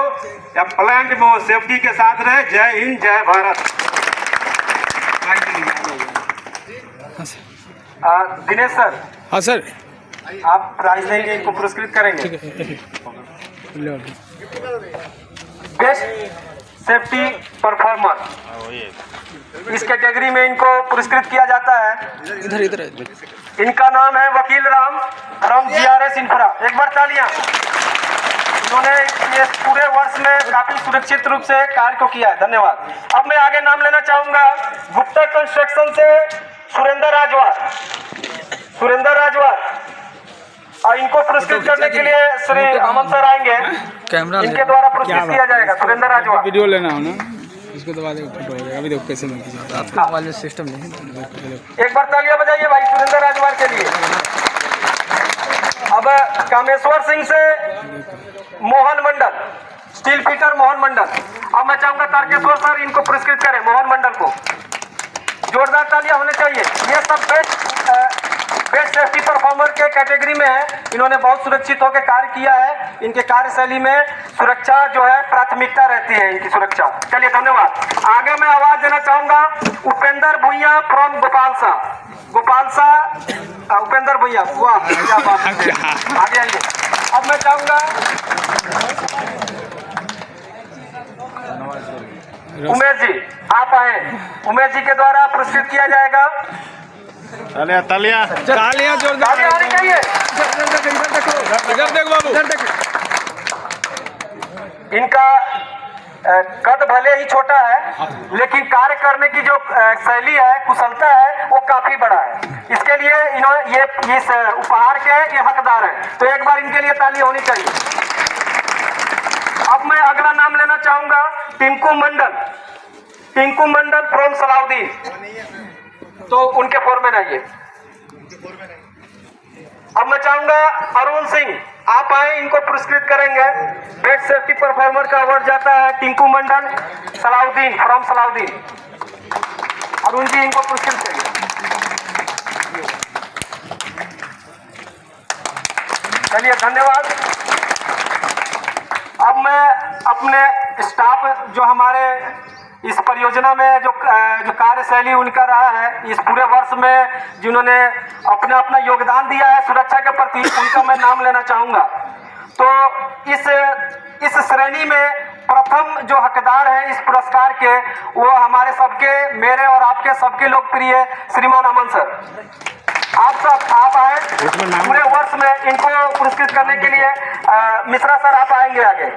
S2: या प्लांट में हो, सेफ्टी के साथ रहे। जय हिंद, जय भारत। दिनेश सर,
S1: हाँ सर,
S2: आप प्राइज देंगे, इनको पुरस्कृत करेंगे। बेस्ट सेफ्टी परफॉर्मर, इस कैटेगरी में इनको पुरस्कृत किया जाता है।
S1: इधर इधर
S2: इनका नाम है वकील राम फ्रॉम GRS इंफ्रा। एक बार तालियां। इन्होंने ये पूरे वर्ष में काफी सुरक्षित रूप से कार्य को किया है। धन्यवाद। अब मैं आगे नाम लेना चाहूंगा गुप्ता कंस्ट्रक्शन से सुरेंद्र राजवार। और इनको पुरस्कृत करने के लिए श्री अमन सर आएंगे,
S1: कैमरा
S2: इनके द्वारा पुरस्कृत किया जाएगा। सुरेंद्र राजवार,
S1: वीडियो लेना हो ना, इसको दबा दे, फोटो हो जाएगा। अभी देखो कैसे लग जाएगा, आपका मोबाइल सिस्टम नहीं।
S2: एक बार तालियां बजाइए भाई सुरेंद्र राजवार के लिए। अब कामेश्वर सिंह से मोहन मंडल, स्टील फिटर मोहन मंडल। अब मैं चाहूंगा तारकेश्वर सर इनको पुरस्कृत करें, मोहन मंडल को। जोरदार तालियां होने चाहिए। ये सब बेस्ट सेफ्टी परफॉर्मर के कैटेगरी में है। इन्होंने बहुत सुरक्षित होकर कार्य किया है। इनके कार्यशैली में सुरक्षा जो है प्राथमिकता रहती है, इनकी सुरक्षा। चलिए धन्यवाद। आगे मैं आवाज देना चाहूंगा उपेंद्र भुइया फ्रॉम गोपालसा। उपेंद्र भुइया, वाह क्या बात है। आगे आइए। अब मैं चाहूंगा उमेश जी, आप आए। उमेश जी के द्वारा पुरस्कृत किया जाएगा।
S1: तालियां जोरदार
S2: तालियां होनी चाहिए।
S1: इधर देखो बाबू, इधर देखो।
S2: इनका कद भले ही छोटा है, लेकिन कार्य करने की जो शैली है, कुशलता है, वो काफी बड़ा है। इसके लिए इन्होंने ये इस उपहार के ये हकदार हैं। तो एक बार इनके लिए ताली होनी चाहिए। अब मैं अगला नाम लेना चाहूंगा टिंकू मंडल फ्रॉम सलाउद्दीन। तो उनके फोरमैन आइए। अब मैं चाहूंगा अरुण सिंह, आप आए, इनको पुरस्कृत करेंगे। बेस्ट सेफ्टी परफॉर्मर का अवार्ड जाता है टिंकू मंडल सलाउद्दीन फ्रॉम सलाउद्दीन। अरुण जी इनको पुरस्कृत करेंगे। चलिए धन्यवाद। अब मैं अपने स्टाफ जो हमारे इस परियोजना में जो कार्यशैली उनका रहा है, इस पूरे वर्ष में जिन्होंने अपना योगदान दिया है सुरक्षा के प्रति, उनका मैं नाम लेना चाहूँगा। तो इस श्रेणी में प्रथम जो हकदार है इस पुरस्कार के, वो हमारे सबके, मेरे और आपके सबके लोकप्रिय श्रीमान अमन सर। आप आए पूरे वर्ष में इनको पुरस्कृत करने के लिए। मिश्रा सर आप आएंगे आगे।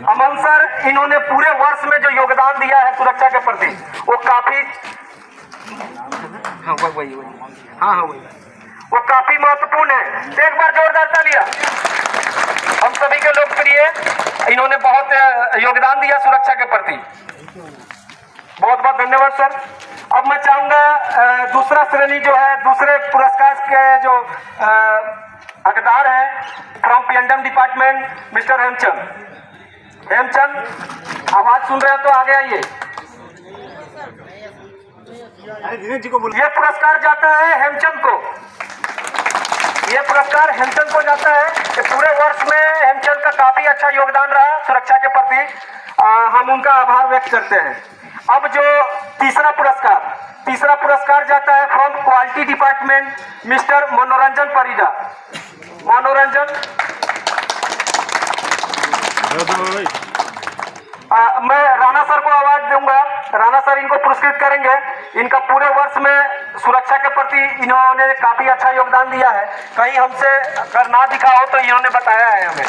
S2: अमन सर, इन्होंने पूरे वर्ष में जो योगदान दिया है सुरक्षा के प्रति, वो काफी वो काफी महत्वपूर्ण है। एक बार जोरदार तालियां। हम सभी के लोकप्रिय, इन्होंने बहुत योगदान दिया सुरक्षा के प्रति। बहुत बहुत धन्यवाद सर। अब मैं चाहूंगा दूसरा श्रेणी जो है, दूसरे पुरस्कार के जो हकदार है from PNM department, mister Hemchand, आवाज सुन रहे हो तो आगे आइए। ये पुरस्कार जाता है हेमचंद को। ये पुरस्कार हेमचंद को जाता है कि पूरे वर्ष में हेमचंद का काफी अच्छा योगदान रहा सुरक्षा के प्रति। हम उनका आभार व्यक्त करते हैं। अब जो तीसरा पुरस्कार जाता है फ्रॉम क्वालिटी डिपार्टमेंट, मिस्टर मनोरंजन परिडा। मैं राणा सर को आवाज दूंगा। राणा सर इनको पुरस्कृत करेंगे। इनका पूरे वर्ष में सुरक्षा के प्रति इन्होंने काफी अच्छा योगदान दिया है। कहीं हमसे अगर ना दिखा हो तो इन्होंने बताया है हमें।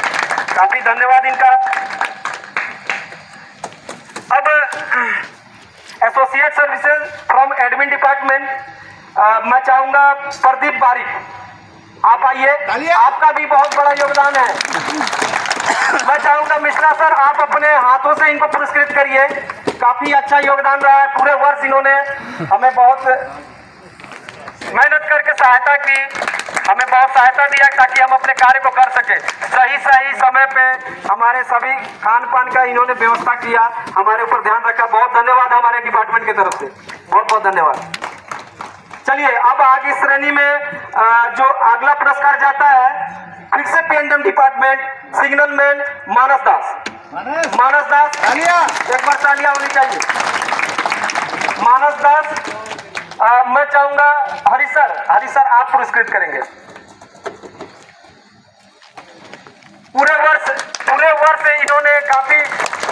S2: काफी धन्यवाद इनका। अब associate services from admin department, मैं चाहूंगा प्रदीप बारिक, आप आइए। आपका भी बहुत बड़ा योगदान है। मैं चाहूंगा मिश्रा सर, आप अपने हाथों से इनको पुरस्कृत करिए। काफी अच्छा योगदान रहा है। पूरे वर्ष इन्होंने हमें बहुत मेहनत करके सहायता की, हमें बहुत सहायता दिया ताकि हम अपने कार्य को कर सके। सही समय पे हमारे सभी खान पान का इन्होंने व्यवस्था किया, हमारे ऊपर ध्यान रखा। बहुत धन्यवाद हमारे डिपार्टमेंट की तरफ से, बहुत बहुत धन्यवाद। चलिए अब आगे श्रेणी में जो अगला पुरस्कार जाता है फिर से P&M डिपार्टमेंट सिग्नल मैन मानस दास एक बार तालियां होनी चाहिए। मानस दास मैं चाहूंगा हरी सर आप पुरस्कृत करेंगे। पूरे वर्ष इन्होंने काफी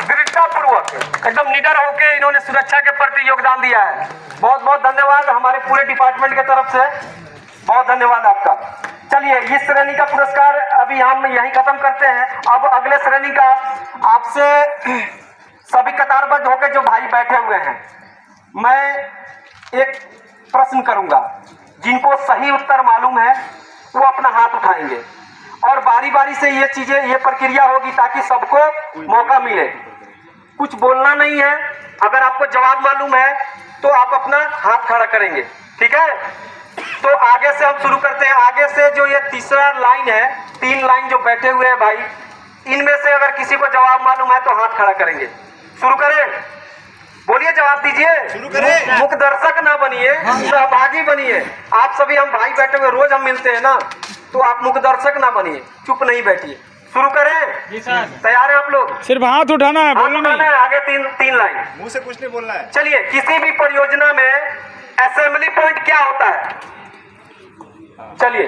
S2: दृढ़तापूर्वक एकदम निडर होकर इन्होंने सुरक्षा के प्रति योगदान दिया है। बहुत बहुत धन्यवाद हमारे पूरे डिपार्टमेंट के तरफ से, बहुत धन्यवाद आपका। चलिए इस श्रेणी का पुरस्कार अभी हम यहीं खत्म करते हैं। अब अगले श्रेणी का आपसे सभी कतारबद्ध होकर जो भाई बैठे हुए हैं, मैं एक प्रश्न करूंगा, जिनको सही उत्तर मालूम है वो अपना हाथ उठाएंगे और बारी बारी से ये प्रक्रिया होगी ताकि सबको मौका मिले। कुछ बोलना नहीं है, अगर आपको जवाब मालूम है तो आप अपना हाथ खड़ा करेंगे, ठीक है। तो आगे से हम शुरू करते हैं। आगे से जो ये तीसरा लाइन है, 3 लाइन जो बैठे हुए हैं भाई, इनमें से अगर किसी को जवाब मालूम है तो हाथ खड़ा करेंगे। शुरू करें, बोलिए, जवाब दीजिए। शुरू करें। मुख्य दर्शक ना बनिए, सहभागी बनिए। आप सभी हम भाई बैठे हुए रोज हम मिलते हैं ना, तो आप मुख्य दर्शक ना बनिए, चुप नहीं बैठिए। शुरू करें जी सर। तैयार है आप लोग?
S1: सिर्फ हाथ उठाना है, बोलना नहीं है।
S2: आगे 3 लाइन,
S3: मुंह से कुछ नहीं बोलना है।
S2: चलिए, किसी भी परियोजना में असेंबली पॉइंट क्या होता है? चलिए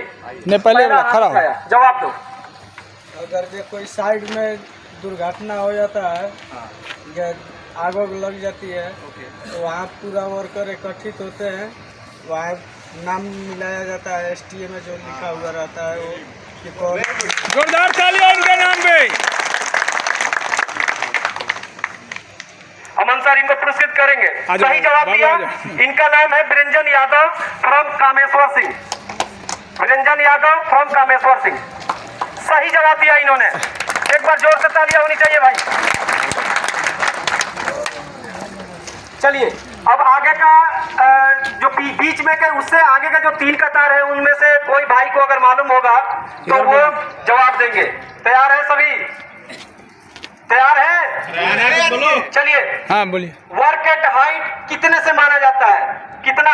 S1: नहीं, पहले खड़ा हो,
S2: जवाब दो।
S7: अगर जो कोई साइड में दुर्घटना हो जाता है या आग लग जाती है तो वहाँ पूरा वर्कर एकत्रित होते हैं, वहाँ नाम मिलाया जाता है, STA में जो लिखा हुआ रहता है वो कि कौन।
S1: जोरदार तालियां इनके नाम पे।
S2: अमन सर इनको पुरस्कृत करेंगे। सही जवाब दिया। इनका नाम है बिरंजन यादव फ्रॉम कामेश्वर सिंह। बिरंजन यादव फ्रॉम कामेश्वर सिंह, सही जवाब दिया इन्होंने। एक बार जोर से तालियां होनी चाहिए भाई। चलिए अब आगे का जो बीच में के उससे आगे का जो 3 कतार है, उनमें से कोई भाई को अगर मालूम होगा तो वो जवाब देंगे। तैयार है सभी? तैयार है? चलिए,
S1: हाँ बोलिए।
S2: वर्क एट हाइट कितने से माना जाता है? कितना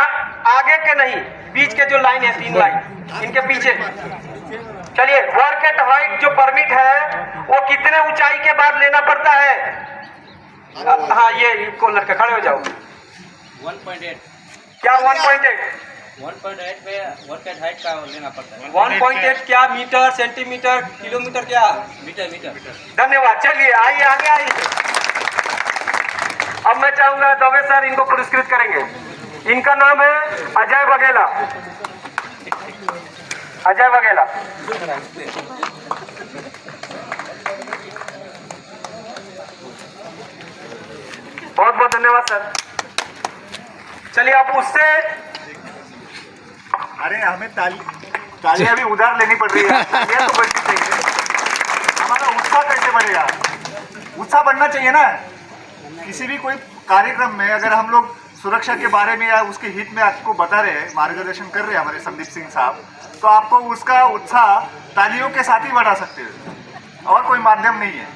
S2: आगे के नहीं, बीच के जो लाइन है, 3 लाइन इनके पीछे। चलिए, वर्क एट हाइट जो परमिट है वो कितने ऊंचाई के बाद लेना पड़ता है? हाँ, ये कॉलर का खड़े हो जाओ।
S8: 1.8
S2: क्या 1.8?
S8: 1.8 पे वर्क एट हाइट का लेना पड़ता है।
S2: 1.8 क्या? मीटर, सेंटीमीटर, किलोमीटर, क्या?
S8: मीटर।
S2: धन्यवाद। चलिए आइए, आगे आइए। अब मैं चाहूंगा दवे सर इनको पुरस्कृत करेंगे। इनका नाम है अजय वघेला। अजय वघेला, बहुत बहुत धन्यवाद सर। चलिए आप उससे,
S3: अरे हमें तालियां भी उधार लेनी पड़ रही है, तालियां तो बढ़नी चाहिए। हमारा उत्साह कैसे बढ़ेगा? उत्साह बढ़ना चाहिए ना। किसी भी कोई कार्यक्रम में अगर हम लोग सुरक्षा के बारे में या उसके हित में आपको बता रहे हैं, मार्गदर्शन कर रहे हैं हमारे संदीप सिंह साहब, तो आपको उसका उत्साह तालियों के साथ ही बढ़ा सकते हैं, और कोई माध्यम नहीं है।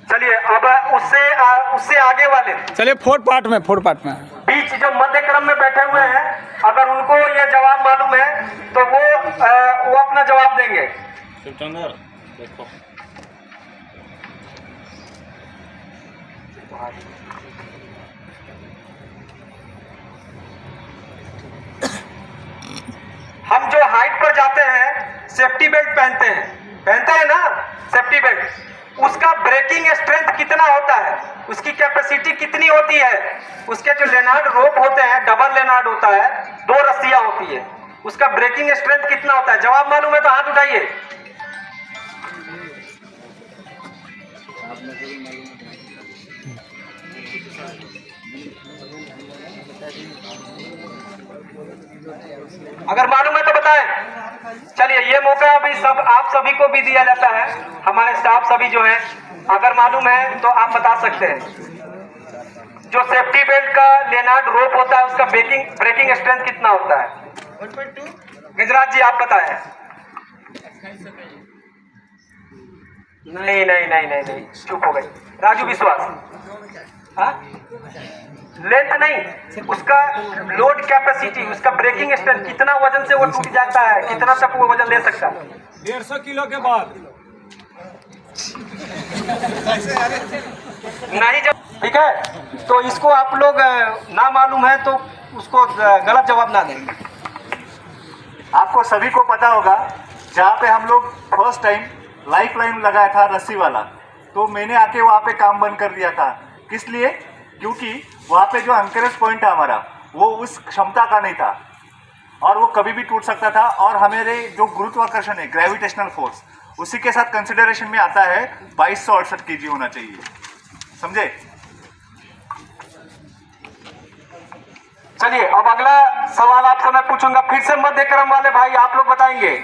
S2: चलिए अब उससे आगे वाले,
S1: चलिए फोर्थ पार्ट में
S2: बीच जो मध्य क्रम में बैठे हुए हैं, अगर उनको ये जवाब मालूम है तो वो अपना जवाब देंगे।
S8: देखो
S2: हम जो हाइट पर जाते हैं सेफ्टी बेल्ट पहनते हैं ना, सेफ्टी बेल्ट, उसका ब्रेकिंग स्ट्रेंथ कितना होता है, उसकी कैपेसिटी कितनी होती है? उसके जो लेनार्ड रोप होते हैं, डबल लेनार्ड होता है, 2 रस्सियां होती है, उसका ब्रेकिंग स्ट्रेंथ कितना होता है? जवाब मालूम है तो हाथ उठाइए। अगर मालूम है तो बताएं। चलिए ये मौका अभी आप सभी को भी दिया जाता है, हमारे स्टाफ सभी जो हैं, अगर मालूम है तो आप बता सकते हैं। जो सेफ्टी बेल्ट का लेनार्ड रोप होता है उसका ब्रेकिंग स्ट्रेंथ कितना होता है? 1.2। गजराज जी आप बताएं। नहीं, चुप हो गए। राजू विश्वास लेंथ नहीं, उसका लोड कैपेसिटी, उसका ब्रेकिंग स्ट्रेंथ, कितना वजन से वो टूट जाता है, कितना तक वो वजन ले सकता है।
S1: 150 किलो के बाद
S2: नहीं जब ठीक है, तो इसको आप लोग ना मालूम है तो उसको गलत जवाब ना दें।
S3: आपको सभी को पता होगा, जहाँ पे हम लोग फर्स्ट टाइम लाइफ लाइन लगाया था रस्सी वाला, तो मैंने आके वहाँ पे काम बंद कर दिया था। किस लिए? क्योंकि वहाँ पे जो एंकरेज पॉइंट है हमारा, वो उस क्षमता का नहीं था और वो कभी भी टूट सकता था। और हमारे जो गुरुत्वाकर्षण है, ग्रेविटेशनल फोर्स, उसी के साथ कंसिडरेशन में आता है 2268 kg होना चाहिए। समझे?
S2: चलिए अब अगला सवाल आपसे मैं पूछूंगा, फिर से मध्य क्रम वाले भाई आप लोग बताएंगे।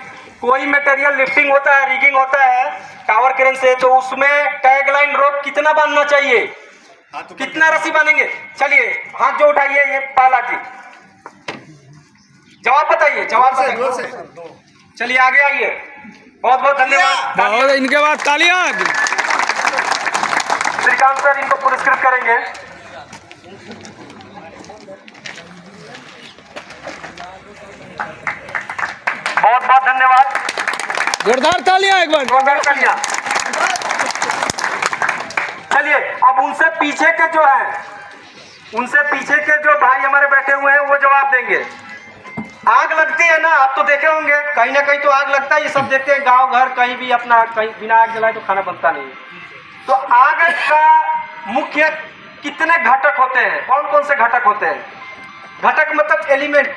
S2: कोई मटेरियल लिफ्टिंग होता है, रिगिंग होता है टावर क्रेन से, तो उसमें टैगलाइन रोप कितना बांधना चाहिए, कितना रस्सी बांधेंगे? चलिए हाथ जो उठाइए, ये पाला जी जवाब बताइए, जवाब बताइए। चलिए आगे आइए, बहुत बहुत धन्यवाद।
S1: और इनके बाद तालियां।
S2: श्रीकांत सर इनको पुरस्कृत करेंगे। बहुत बहुत धन्यवाद,
S1: जोरदार तालियां एक बार।
S2: जोरदार तालियां। चलिए अब उनसे पीछे के जो है, उनसे पीछे के जो भाई हमारे बैठे हुए हैं वो जवाब देंगे। आग लगती है ना, आप तो देखे होंगे कहीं ना कहीं तो आग लगता है, ये सब देखते हैं गांव घर कहीं भी, अपना कहीं बिना आग जलाए तो खाना बनता नहीं। तो आग का मुख्य कितने घटक होते हैं, कौन कौन से घटक होते हैं? घटक मतलब एलिमेंट।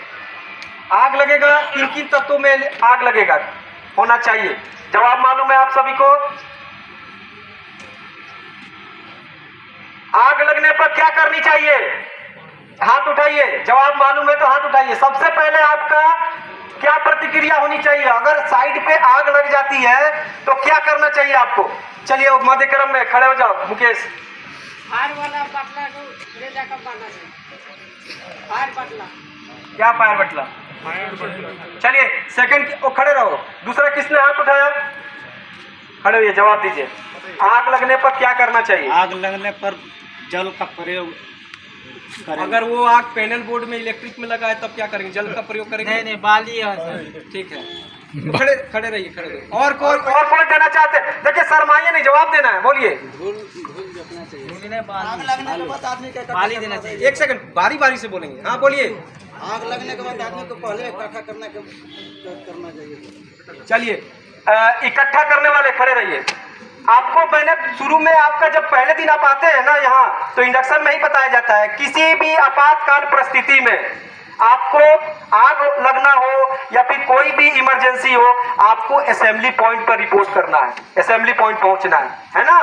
S2: आग लगेगा, किन किन तत्वों में आग लगेगा होना चाहिए? जवाब मालूम है आप सभी को? आग लगने पर क्या करनी चाहिए? हाथ उठाइए, जवाब मालूम है तो हाथ उठाइए। सबसे पहले आपका क्या प्रतिक्रिया होनी चाहिए? अगर साइड पे आग लग जाती है तो क्या करना चाहिए आपको? चलिए मध्य क्रम में खड़े हो जाओ। मुकेश,
S9: फायर वाला बटला को ले जाकर बांधना चाहिए। फायर बटला,
S2: क्या फायर बटला? चलिए सेकंड वो खड़े रहो। दूसरा किसने हाथ उठाया? खड़े हुए जवाब दीजिए। आग लगने पर क्या करना चाहिए?
S8: आग लगने पर जल का प्रयोग करेंगे।
S2: अगर वो आग पैनल बोर्ड में इलेक्ट्रिक में लगा है तब क्या करेंगे? जल का प्रयोग करेंगे?
S8: नहीं बाली है सर।
S2: ठीक है, खड़े रहिए, खड़े रहिए। और कौन देना चाहते हैं? देखिए शर्माइए नहीं, जवाब देना है, बोलिए।
S7: आग लगने के बाद आदमी का
S8: बाली देना चाहिए।
S2: एक सेकंड, बारी बारी से बोलेंगे। हाँ बोलिए।
S7: आग लगने के बाद आदमी को पहले इकट्ठा करना चाहिए।
S2: चलिए इकट्ठा करने वाले खड़े रहिए। आपको मैंने शुरू में, आपका जब पहले दिन आप आते हैं ना यहाँ, तो इंडक्शन में ही बताया जाता है किसी भी आपातकाल परिस्थिति में आपको आग लगना हो या फिर कोई भी इमरजेंसी हो, आपको असेंबली पॉइंट पर रिपोर्ट करना है, असेंबली पॉइंट पहुंचना है ना।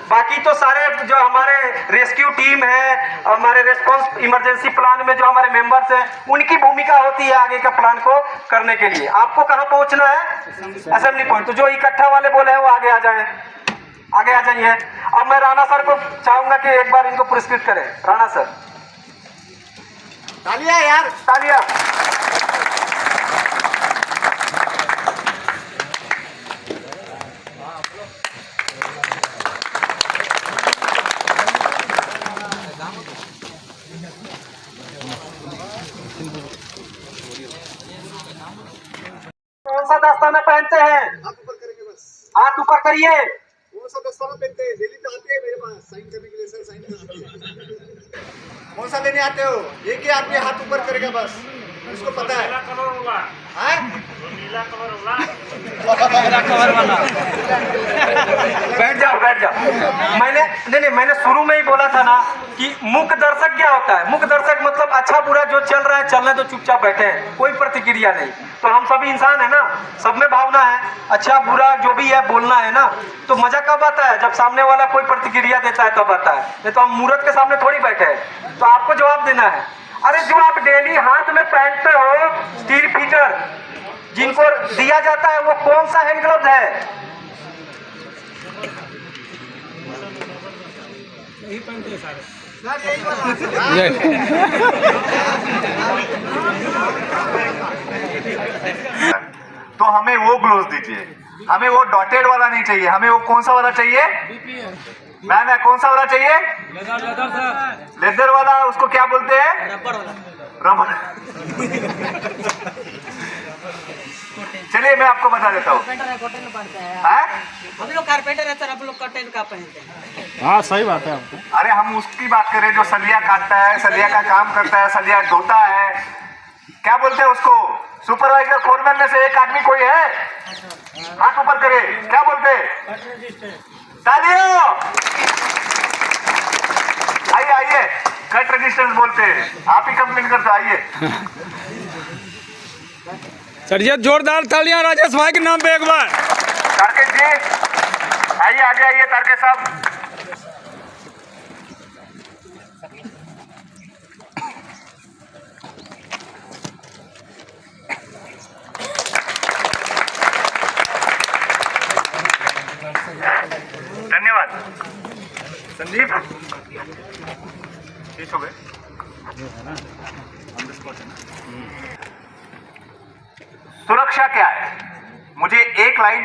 S2: बाकी तो सारे जो हमारे रेस्क्यू टीम है, हमारे रेस्पॉन्स इमरजेंसी प्लान में जो हमारे मेंबर्स हैं, उनकी भूमिका होती है आगे का प्लान को करने के लिए। आपको कहाँ पहुंचना है? Assembly point. तो जो इकट्ठा वाले बोले हैं वो आगे आ जाए, आगे आ जाइए। अब मैं राणा सर को चाहूंगा कि एक बार इनको पुरस्कृत करें। राणा सर,
S3: तालियां यार,
S2: तालियां। कौन सा दस्ताना पहनते हैं? हाथ ऊपर करिए।
S3: कौन सा दस्ताना पहनते हैं? डेली तो आते हैं मेरे पास साइन करने के लिए। सर साइन करते हैं। कौन सा लेने आते हो? एक ही आदमी हाथ ऊपर करेगा बस, उसको पता है।
S2: बैठ जाओ, बैठ जाओ। मैंने शुरू में ही बोला था ना कि मूक दर्शक क्या होता है? मूक दर्शक मतलब अच्छा बुरा जो चल रहा है, चलने तो चुपचाप बैठे हैं, कोई प्रतिक्रिया नहीं। तो हम सभी इंसान है ना, सब में भावना है, अच्छा बुरा जो भी है बोलना है ना। तो मजा कब आता है? जब सामने वाला कोई प्रतिक्रिया देता है तब आता है, नहीं तो हम मूर्त के सामने थोड़ी बैठे हैं। तो आपको जवाब देना है। अरे जो आप डेली हाथ में पहनते हो स्टील फीटर, जिनको दिया जाता है, वो कौन सा हैंड ग्लव्स है?
S1: यही पहनते हैं सारे।
S3: तो हमें वो ग्लोव्स दीजिए, हमें वो डॉटेड वाला नहीं चाहिए, हमें वो कौन सा वाला चाहिए? ना कौन सा वाला चाहिए? लेदर वाला। उसको क्या बोलते हैं? रबर। चलिए मैं आपको बता देता हूँ।
S9: हम लोग कारपेंटर है सर, आप लोग कॉटन का पहनते हैं।
S6: हाँ सही बात है आपको।
S3: अरे हम उसकी बात करें जो सलिया काटता है, सलिया का काम करता है, सलिया ढोता है, क्या बोलते हैं उसको? सुपरवाइजर फोरमैन में से एक आदमी कोई है? हाथ ऊपर करे, क्या बोलते हैं? तालियों। आइए आइए, कट रेजिस्टेंस बोलते हैं। आप ही कंप्लेन करते, आइए।
S1: चलिए जोरदार तालियां राजेश भाई के नाम पे एक बार।
S3: तारकेश जी आइए, आगे आइए तारकेश साहब। धन्यवाद संदीप। ठीक हो गए? सुरक्षा क्या है? मुझे एक लाइन,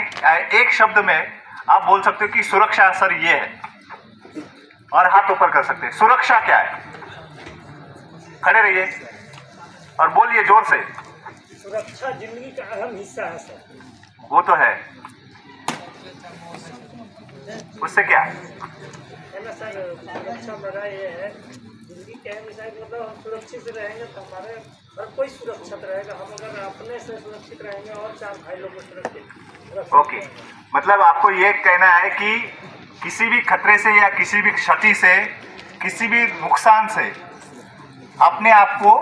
S3: एक शब्द में आप बोल सकते हो कि सुरक्षा सर ये है, और हाथ ऊपर कर सकते हैं। सुरक्षा क्या है? खड़े रहिए और बोलिए जोर से।
S6: सुरक्षा जिंदगी का अहम हिस्सा है सर।
S3: वो तो है, उससे क्या?
S6: है ना सर, सुरक्षा मेरा ये है, जिंदगी के अहम हिस्सा है। मतलब हम सुरक्षित रहेंगे तो हमारे हर कोई सुरक्षित रहेगा। हम अगर अपने से सुरक्षित रहेंगे और चार भाई लोग को सुरक्षित।
S3: ओके, मतलब आपको ये कहना है कि किसी भी खतरे से या किसी भी क्षति से, किसी भी नुकसान से अपने आप को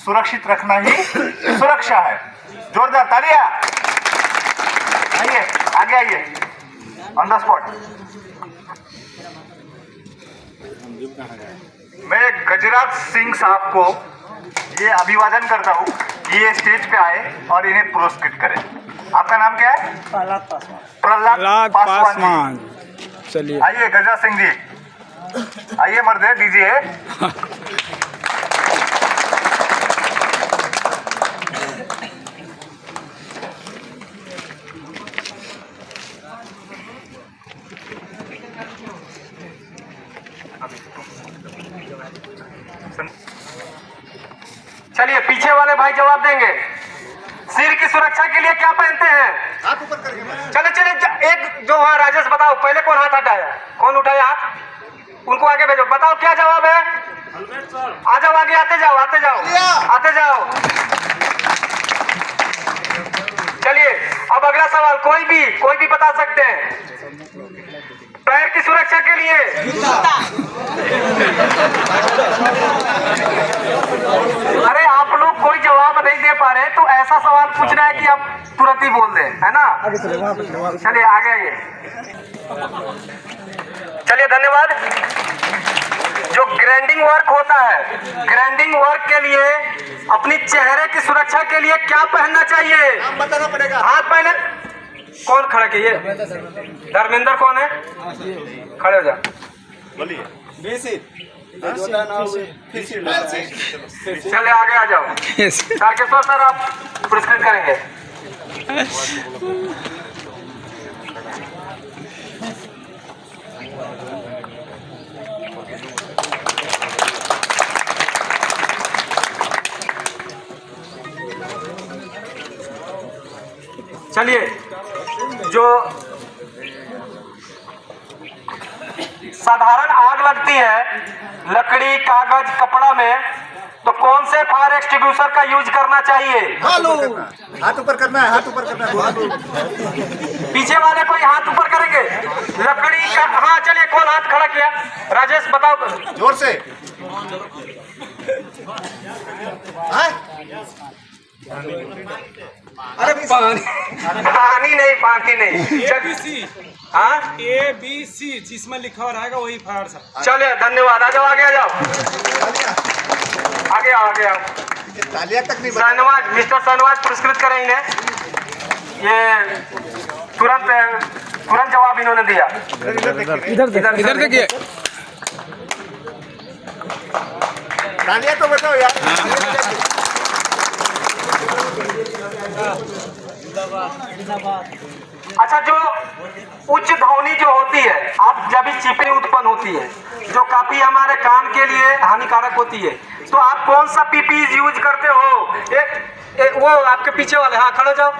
S3: सुरक्षित रखना ही सुरक्षा है। जोरदार तालियां। आइए आगे आइए, ऑन द स्पॉट। मैं गजराज सिंह साहब को ये अभिवादन करता हूँ कि ये स्टेज पे आए और इन्हें पुरस्कृत करें। आपका नाम क्या है?
S6: प्रहलाद पासवान।
S3: प्रहलाद पासवान।
S1: चलिए
S3: आइए गजराज सिंह जी, आइए मर्दे दीजिए।
S2: चलिए पीछे वाले भाई जवाब देंगे। सिर की सुरक्षा के लिए क्या पहनते हैं?
S3: हाथ ऊपर करके।
S2: चले चले एक जो वहाँ राजेश बताओ, पहले कौन हाथ हटाया, कौन उठाया हाथ? उनको आगे भेजो, बताओ क्या जवाब है? आ जाओ आगे, आते जाओ आते जाओ आते जाओ। चलिए अब अगला सवाल, कोई भी बता सकते हैं। पैर की सुरक्षा के लिए अरे आप लोग कोई जवाब नहीं दे पा रहे, तो ऐसा सवाल पूछना है कि आप तुरंत ही बोल दें, है ना? चलिए आगे आइए। चलिए धन्यवाद। जो ग्राइंडिंग वर्क होता है, ग्राइंडिंग वर्क के लिए अपनी चेहरे की सुरक्षा के लिए क्या पहनना चाहिए?
S3: बताना पड़ेगा।
S2: हाथ पहने। कौन खड़ा किए? धर्मेंद्र कौन है? खड़े हो जा।
S3: बोलिए।
S2: चले आगे आ जाओ। तारकेश्वर सर आप पुरस्कृत करेंगे। चलिए जो साधारण आग लगती है लकड़ी, कागज, कपड़ा में, तो कौन से फायर एक्सटिंग्विशर का यूज करना चाहिए?
S3: हाथ ऊपर करना है, हाथ ऊपर करना है।
S2: पीछे वाले कोई हाथ ऊपर करेंगे? लकड़ी का, हाँ चलिए कौन हाथ खड़ा किया? राजेश बताओ
S3: जोर से।
S2: अरे पानी नहीं
S10: ABC,
S2: हाँ
S10: ABC जिसमें लिखा हुआ रहेगा वही फायर सर।
S2: चलिए धन्यवाद। आ जाओ आगे, आ जाओ आगे आओ आगे आओ।
S3: तालियां तक नहीं।
S2: शाहनवाज, मिस्टर शाहनवाज पुरस्कृत करें इन्हें। ये तुरंत जवाब इन्होंने दिया।
S1: इधर देखिए।
S3: तालियां तो बताओ यार।
S2: अच्छा, जो उच्च ध्वनि जो होती है, आप जब भी चिपड़ी उत्पन्न होती है जो काफी हमारे कान के लिए हानिकारक होती है, तो आप कौन सा पीपी यूज करते हो? वो आपके पीछे वाले, हाँ खड़े जाओ,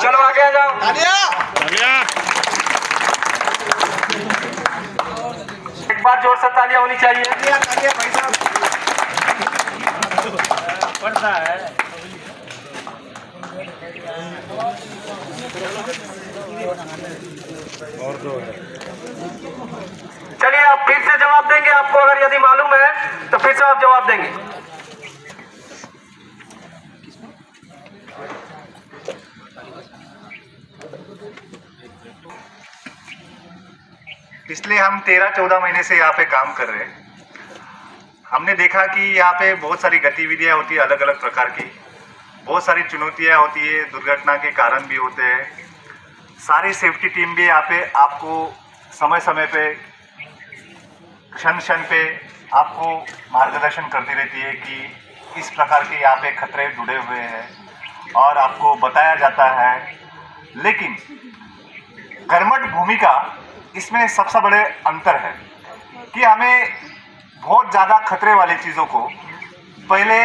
S2: चलो आगे आ जाओ। एक बार जोर से तालियां होनी चाहिए।
S8: पड़ता है।
S2: चलिए आप फिर से जवाब देंगे, आपको अगर यदि मालूम है तो फिर से आप जवाब देंगे।
S3: इसलिए हम 13-14 महीने से यहाँ पे काम कर रहे हैं। हमने देखा कि यहाँ पे बहुत सारी गतिविधियाँ होती है, अलग अलग प्रकार की, बहुत सारी चुनौतियाँ होती है, दुर्घटना के कारण भी होते हैं। सारी सेफ्टी टीम भी यहाँ पे आपको समय समय पे, क्षण क्षण पे आपको मार्गदर्शन करती रहती है कि इस प्रकार के यहाँ पे खतरे जुड़े हुए हैं और आपको बताया जाता है। लेकिन कर्मठ भूमिका इसमें सबसे बड़े अंतर है कि हमें बहुत ज़्यादा खतरे वाली चीज़ों को पहले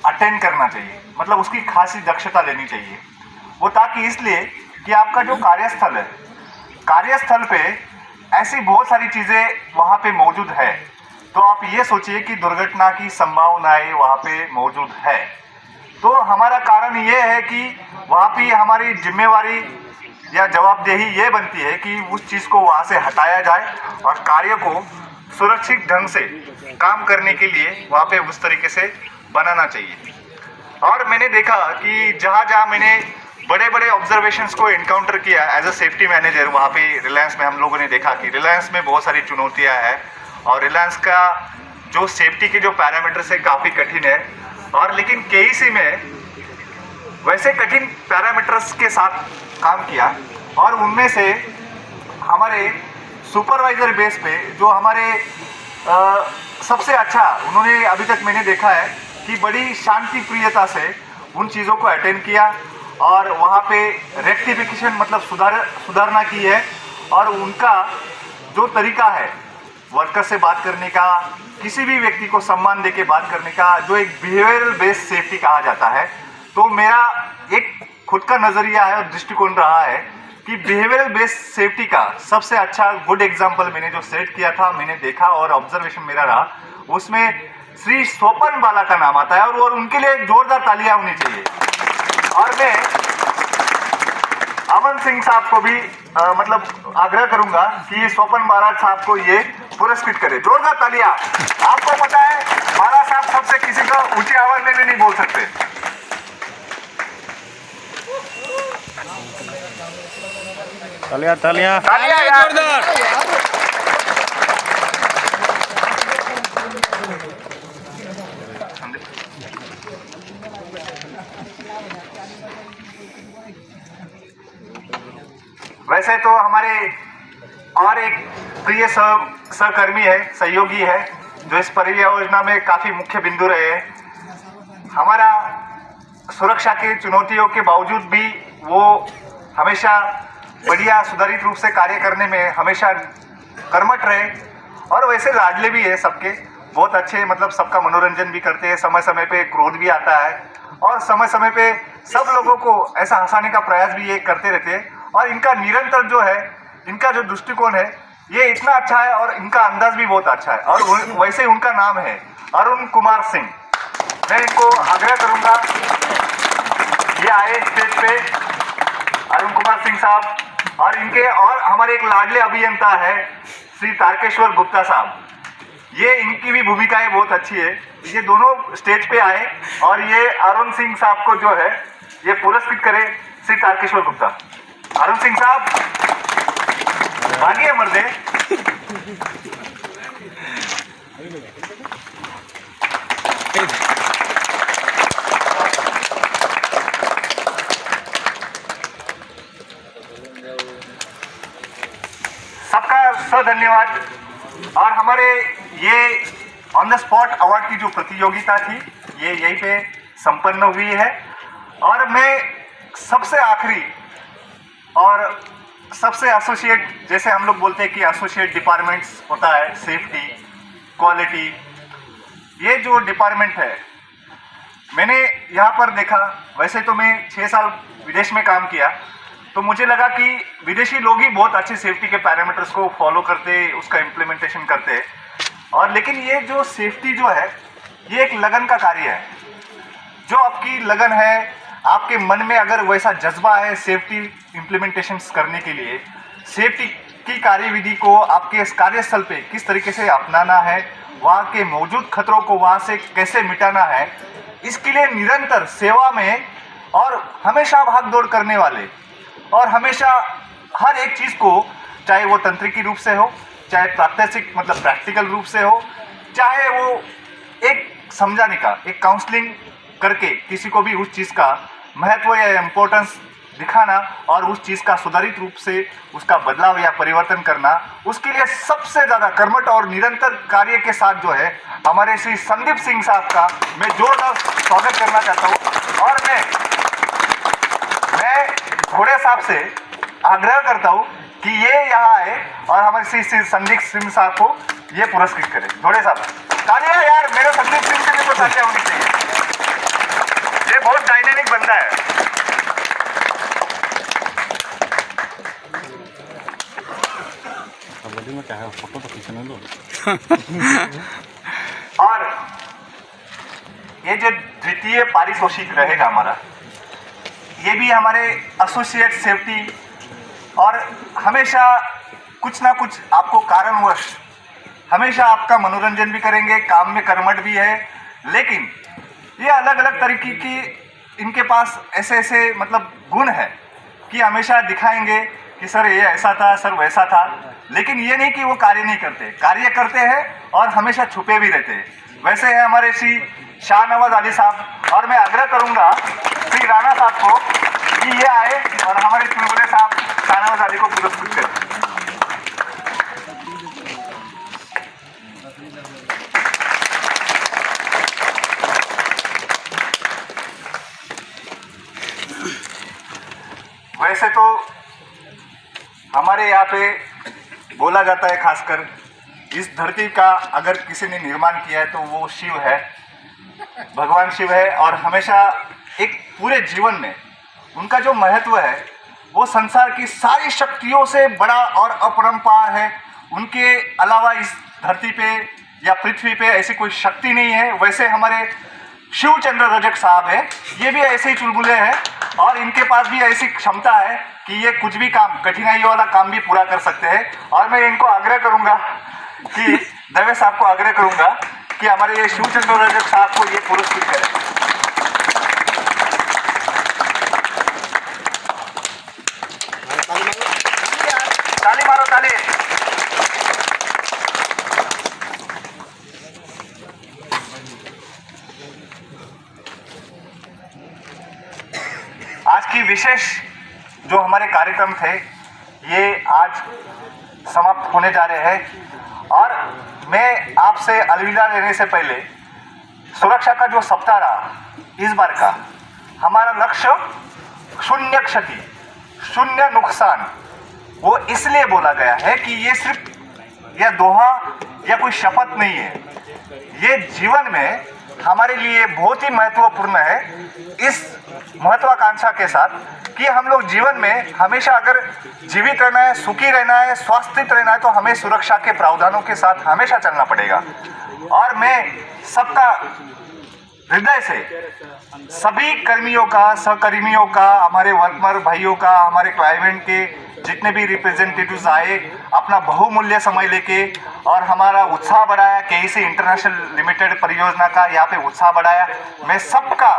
S3: अटेंड करना चाहिए, मतलब उसकी खासी दक्षता लेनी चाहिए। वो ताकि इसलिए कि आपका जो कार्यस्थल है, कार्यस्थल पे ऐसी बहुत सारी चीज़ें वहाँ पे मौजूद है, तो आप ये सोचिए कि दुर्घटना की संभावनाएं वहाँ पे मौजूद है। तो हमारा कारण ये है कि वहाँ पे हमारी जिम्मेवारी या जवाबदेही ये बनती है कि उस चीज़ को वहाँ से हटाया जाए और कार्य को सुरक्षित ढंग से काम करने के लिए वहाँ पे उस तरीके से बनाना चाहिए। और मैंने देखा कि जहाँ जहाँ मैंने बड़े बड़े ऑब्जर्वेशंस को इनकाउंटर किया एज अ सेफ्टी मैनेजर, वहाँ पे रिलायंस में हम लोगों ने देखा कि रिलायंस में बहुत सारी चुनौतियाँ हैं और रिलायंस का जो सेफ्टी के जो पैरामीटर्स है काफ़ी कठिन है। और लेकिन केईसी में वैसे कठिन पैरामीटर्स के साथ काम किया और उनमें से हमारे सुपरवाइजर बेस पे जो हमारे सबसे अच्छा उन्होंने अभी तक मैंने देखा है कि बड़ी शांति प्रियता से उन चीज़ों को अटेंड किया और वहाँ पे रेक्टिफिकेशन मतलब सुधारना की है। और उनका जो तरीका है वर्कर से बात करने का, किसी भी व्यक्ति को सम्मान देके बात करने का, जो एक बिहेवियरल बेस्ड सेफ्टी कहा जाता है, तो मेरा एक खुद का नज़रिया है और दृष्टिकोण रहा है कि बिहेवियरल बेस्ड सेफ्टी का सबसे अच्छा गुड एग्जांपल मैंने जो सेट किया था, मैंने देखा और ऑब्जर्वेशन मेरा रहा, उसमें श्री स्वपन बाला का नाम आता है और उनके लिए जोरदार तालियां होनी चाहिए। और मैं अमन सिंह साहब को भी मतलब आग्रह करूंगा कि स्वपन बाला साहब को ये पुरस्कृत करे, जोरदार तालियां। आपको पता है बाला साहब सबसे किसी को ऊंची आवाज में भी नहीं बोल सकते।
S11: तालियां तालियां
S2: तालियां जोरदार। वैसे तो हमारे और एक प्रिय सहकर्मी है, सहयोगी है, जो इस परियोजना में काफ़ी मुख्य बिंदु रहे हैं। हमारा सुरक्षा की चुनौतियों के बावजूद भी वो हमेशा बढ़िया सुधारित रूप से कार्य करने में हमेशा कर्मठ रहे और वैसे लाडले भी है सबके, बहुत अच्छे, मतलब सबका मनोरंजन भी करते हैं, समय समय पे क्रोध भी आता है और समय समय पे सब लोगों को ऐसा हंसाने का प्रयास भी ये करते रहते हैं। और इनका निरंतर जो है, इनका जो दृष्टिकोण है ये इतना अच्छा है और इनका अंदाज भी बहुत अच्छा है। और वैसे उनका नाम है अरुण कुमार सिंह। मैं इनको आग्रह करूंगा ये आए स्टेज पे, अरुण कुमार सिंह साहब। और इनके और हमारे एक लाडले अभियंता है श्री तारकेश्वर गुप्ता साहब, ये इनकी भी भूमिकाएं बहुत अच्छी है। ये दोनों स्टेज पे आए और ये अरुण सिंह साहब को जो है ये पुरस्कृत करे श्री तारकेश्वर गुप्ता। अरुण सिंह साहब भागिए मर्दे। सबका धन्यवाद। और हमारे ये ऑन द स्पॉट अवार्ड की जो प्रतियोगिता थी ये यहीं पे संपन्न हुई है। और मैं सबसे आखिरी
S3: और सबसे एसोसिएट, जैसे हम लोग बोलते हैं कि एसोसिएट डिपार्टमेंट्स होता है, सेफ्टी, क्वालिटी, ये जो डिपार्टमेंट है मैंने यहाँ पर देखा। वैसे तो मैं 6 साल विदेश में काम किया, तो मुझे लगा कि विदेशी लोग ही बहुत अच्छे सेफ्टी के पैरामीटर्स को फॉलो करते, उसका इम्प्लीमेंटेशन करते। और लेकिन ये जो सेफ्टी जो है ये एक लगन का कार्य है। जो आपकी लगन है, आपके मन में अगर वैसा जज्बा है सेफ्टी इम्प्लीमेंटेशन करने के लिए, सेफ्टी की कार्यविधि को आपके इस कार्यस्थल पे किस तरीके से अपनाना है, वहाँ के मौजूद खतरों को वहाँ से कैसे मिटाना है, इसके लिए निरंतर सेवा में और हमेशा भाग दौड़ करने वाले, और हमेशा हर एक चीज़ को, चाहे वो तंत्रिकी रूप से हो, चाहे प्रात्यक्षिक मतलब प्रैक्टिकल रूप से हो, चाहे वो एक समझाने का, एक काउंसलिंग करके किसी को भी उस चीज़ का महत्व या इम्पोर्टेंस दिखाना और उस चीज़ का सुधारित रूप से उसका बदलाव या परिवर्तन करना, उसके लिए सबसे ज़्यादा कर्मठ और निरंतर कार्य के साथ जो है हमारे श्री संदीप सिंह साहब का मैं जोरदार स्वागत करना चाहता हूँ। और मैं घोड़े साहब से आग्रह करता हूँ कि ये यहाँ आए और हमारे श्री संदीप सिंह साहब को ये पुरस्कृत करें। घोड़े साहब तालियां यार, मेरे संदीप सिंह के लिए तो तालियां होनी चाहिए, ये बहुत डायनेमिक बंदा है।
S11: में क्या है, फोटो तो खींचने दो।
S3: और ये जो द्वितीय पारितोषिक रहेगा हमारा, ये भी हमारे एसोसिएट सेफ्टी, और हमेशा कुछ ना कुछ आपको कारणवश हमेशा आपका मनोरंजन भी करेंगे, काम में कर्मठ भी है, लेकिन ये अलग अलग तरीके की इनके पास ऐसे ऐसे मतलब गुण है कि हमेशा दिखाएंगे कि सर ये ऐसा था, सर वैसा था, लेकिन ये नहीं कि वो कार्य नहीं करते, कार्य करते हैं और हमेशा छुपे भी रहते हैं। वैसे है हमारे श्री शाहनवाज अली साहब, और मैं आग्रह करूंगा श्री राणा साहब को कि ये आए और हमारे चुलबुले साहब शाहनवाज अली को पुरस्कृत करें। वैसे तो हमारे यहाँ पे बोला जाता है, खासकर इस धरती का अगर किसी ने निर्माण किया है तो वो शिव है, भगवान शिव है। और हमेशा एक पूरे जीवन में उनका जो महत्व है वो संसार की सारी शक्तियों से बड़ा और अपरंपार है। उनके अलावा इस धरती पे या पृथ्वी पे ऐसी कोई शक्ति नहीं है। वैसे हमारे शिवचंद्र रजक साहब है, ये भी ऐसे ही चुलबुले हैं और इनके पास भी ऐसी क्षमता है कि ये कुछ भी काम, कठिनाइयों वाला काम भी पूरा कर सकते हैं। और मैं इनको आग्रह करूंगा कि दवे साहब को आग्रह करूंगा कि हमारे ये शिवचंद्र रजक साहब को ये पुरस्कृत करें। ताली मारो, ताली। आज की विशेष जो हमारे कार्यक्रम थे ये आज समाप्त होने जा रहे हैं, और मैं आपसे अलविदा लेने से पहले सुरक्षा का जो सप्ताह रहा इस बार का, हमारा लक्ष्य शून्य क्षति, शून्य नुकसान, वो इसलिए बोला गया है कि ये सिर्फ यह दोहा या कोई शपथ नहीं है, ये जीवन में हमारे लिए बहुत ही महत्वपूर्ण है। इस महत्वाकांक्षा के साथ कि हम लोग जीवन में हमेशा अगर जीवित रहना है, सुखी रहना है, स्वास्थ्य रहना है, तो हमें सुरक्षा के प्रावधानों के साथ हमेशा चलना पड़ेगा। और मैं सबका हृदय से सभी कर्मियों का, सहकर्मियों का, हमारे वर्कमर भाइयों का, हमारे क्लाइमेट के जितने भी रिप्रेजेंटेटिव्स आए, अपना बहुमूल्य समय लेके और हमारा उत्साह बढ़ाया, केईसी इंटरनेशनल लिमिटेड परियोजना का यहाँ पे उत्साह बढ़ाया, मैं सबका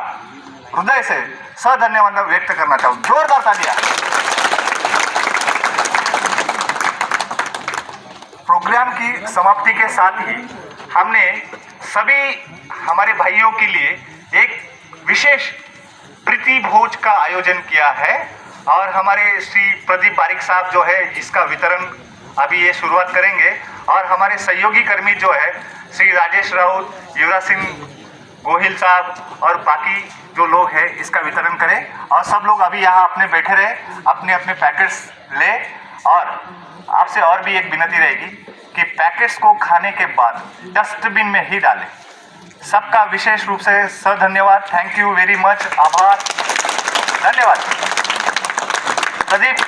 S3: हृदय से सधन्यवाद व्यक्त करना चाहूँ। जोरदार तालियां। प्रोग्राम की समाप्ति के साथ ही हमने सभी हमारे भाइयों के लिए एक विशेष प्रीति भोज का आयोजन किया है, और हमारे श्री प्रदीप बारिक साहब जो है इसका वितरण अभी ये शुरुआत करेंगे, और हमारे सहयोगी कर्मी जो है श्री राजेश राउत, युवराज सिंह गोहिल साहब और बाकी जो लोग हैं इसका वितरण करें। और सब लोग अभी यहाँ अपने बैठे रहे, अपने अपने पैकेट्स ले। और आपसे और भी एक विनती रहेगी कि पैकेट्स को खाने के बाद डस्टबिन में ही डालें। सबका विशेष रूप से धन्यवाद। Thank you very much. आभार। धन्यवाद। प्रदीप।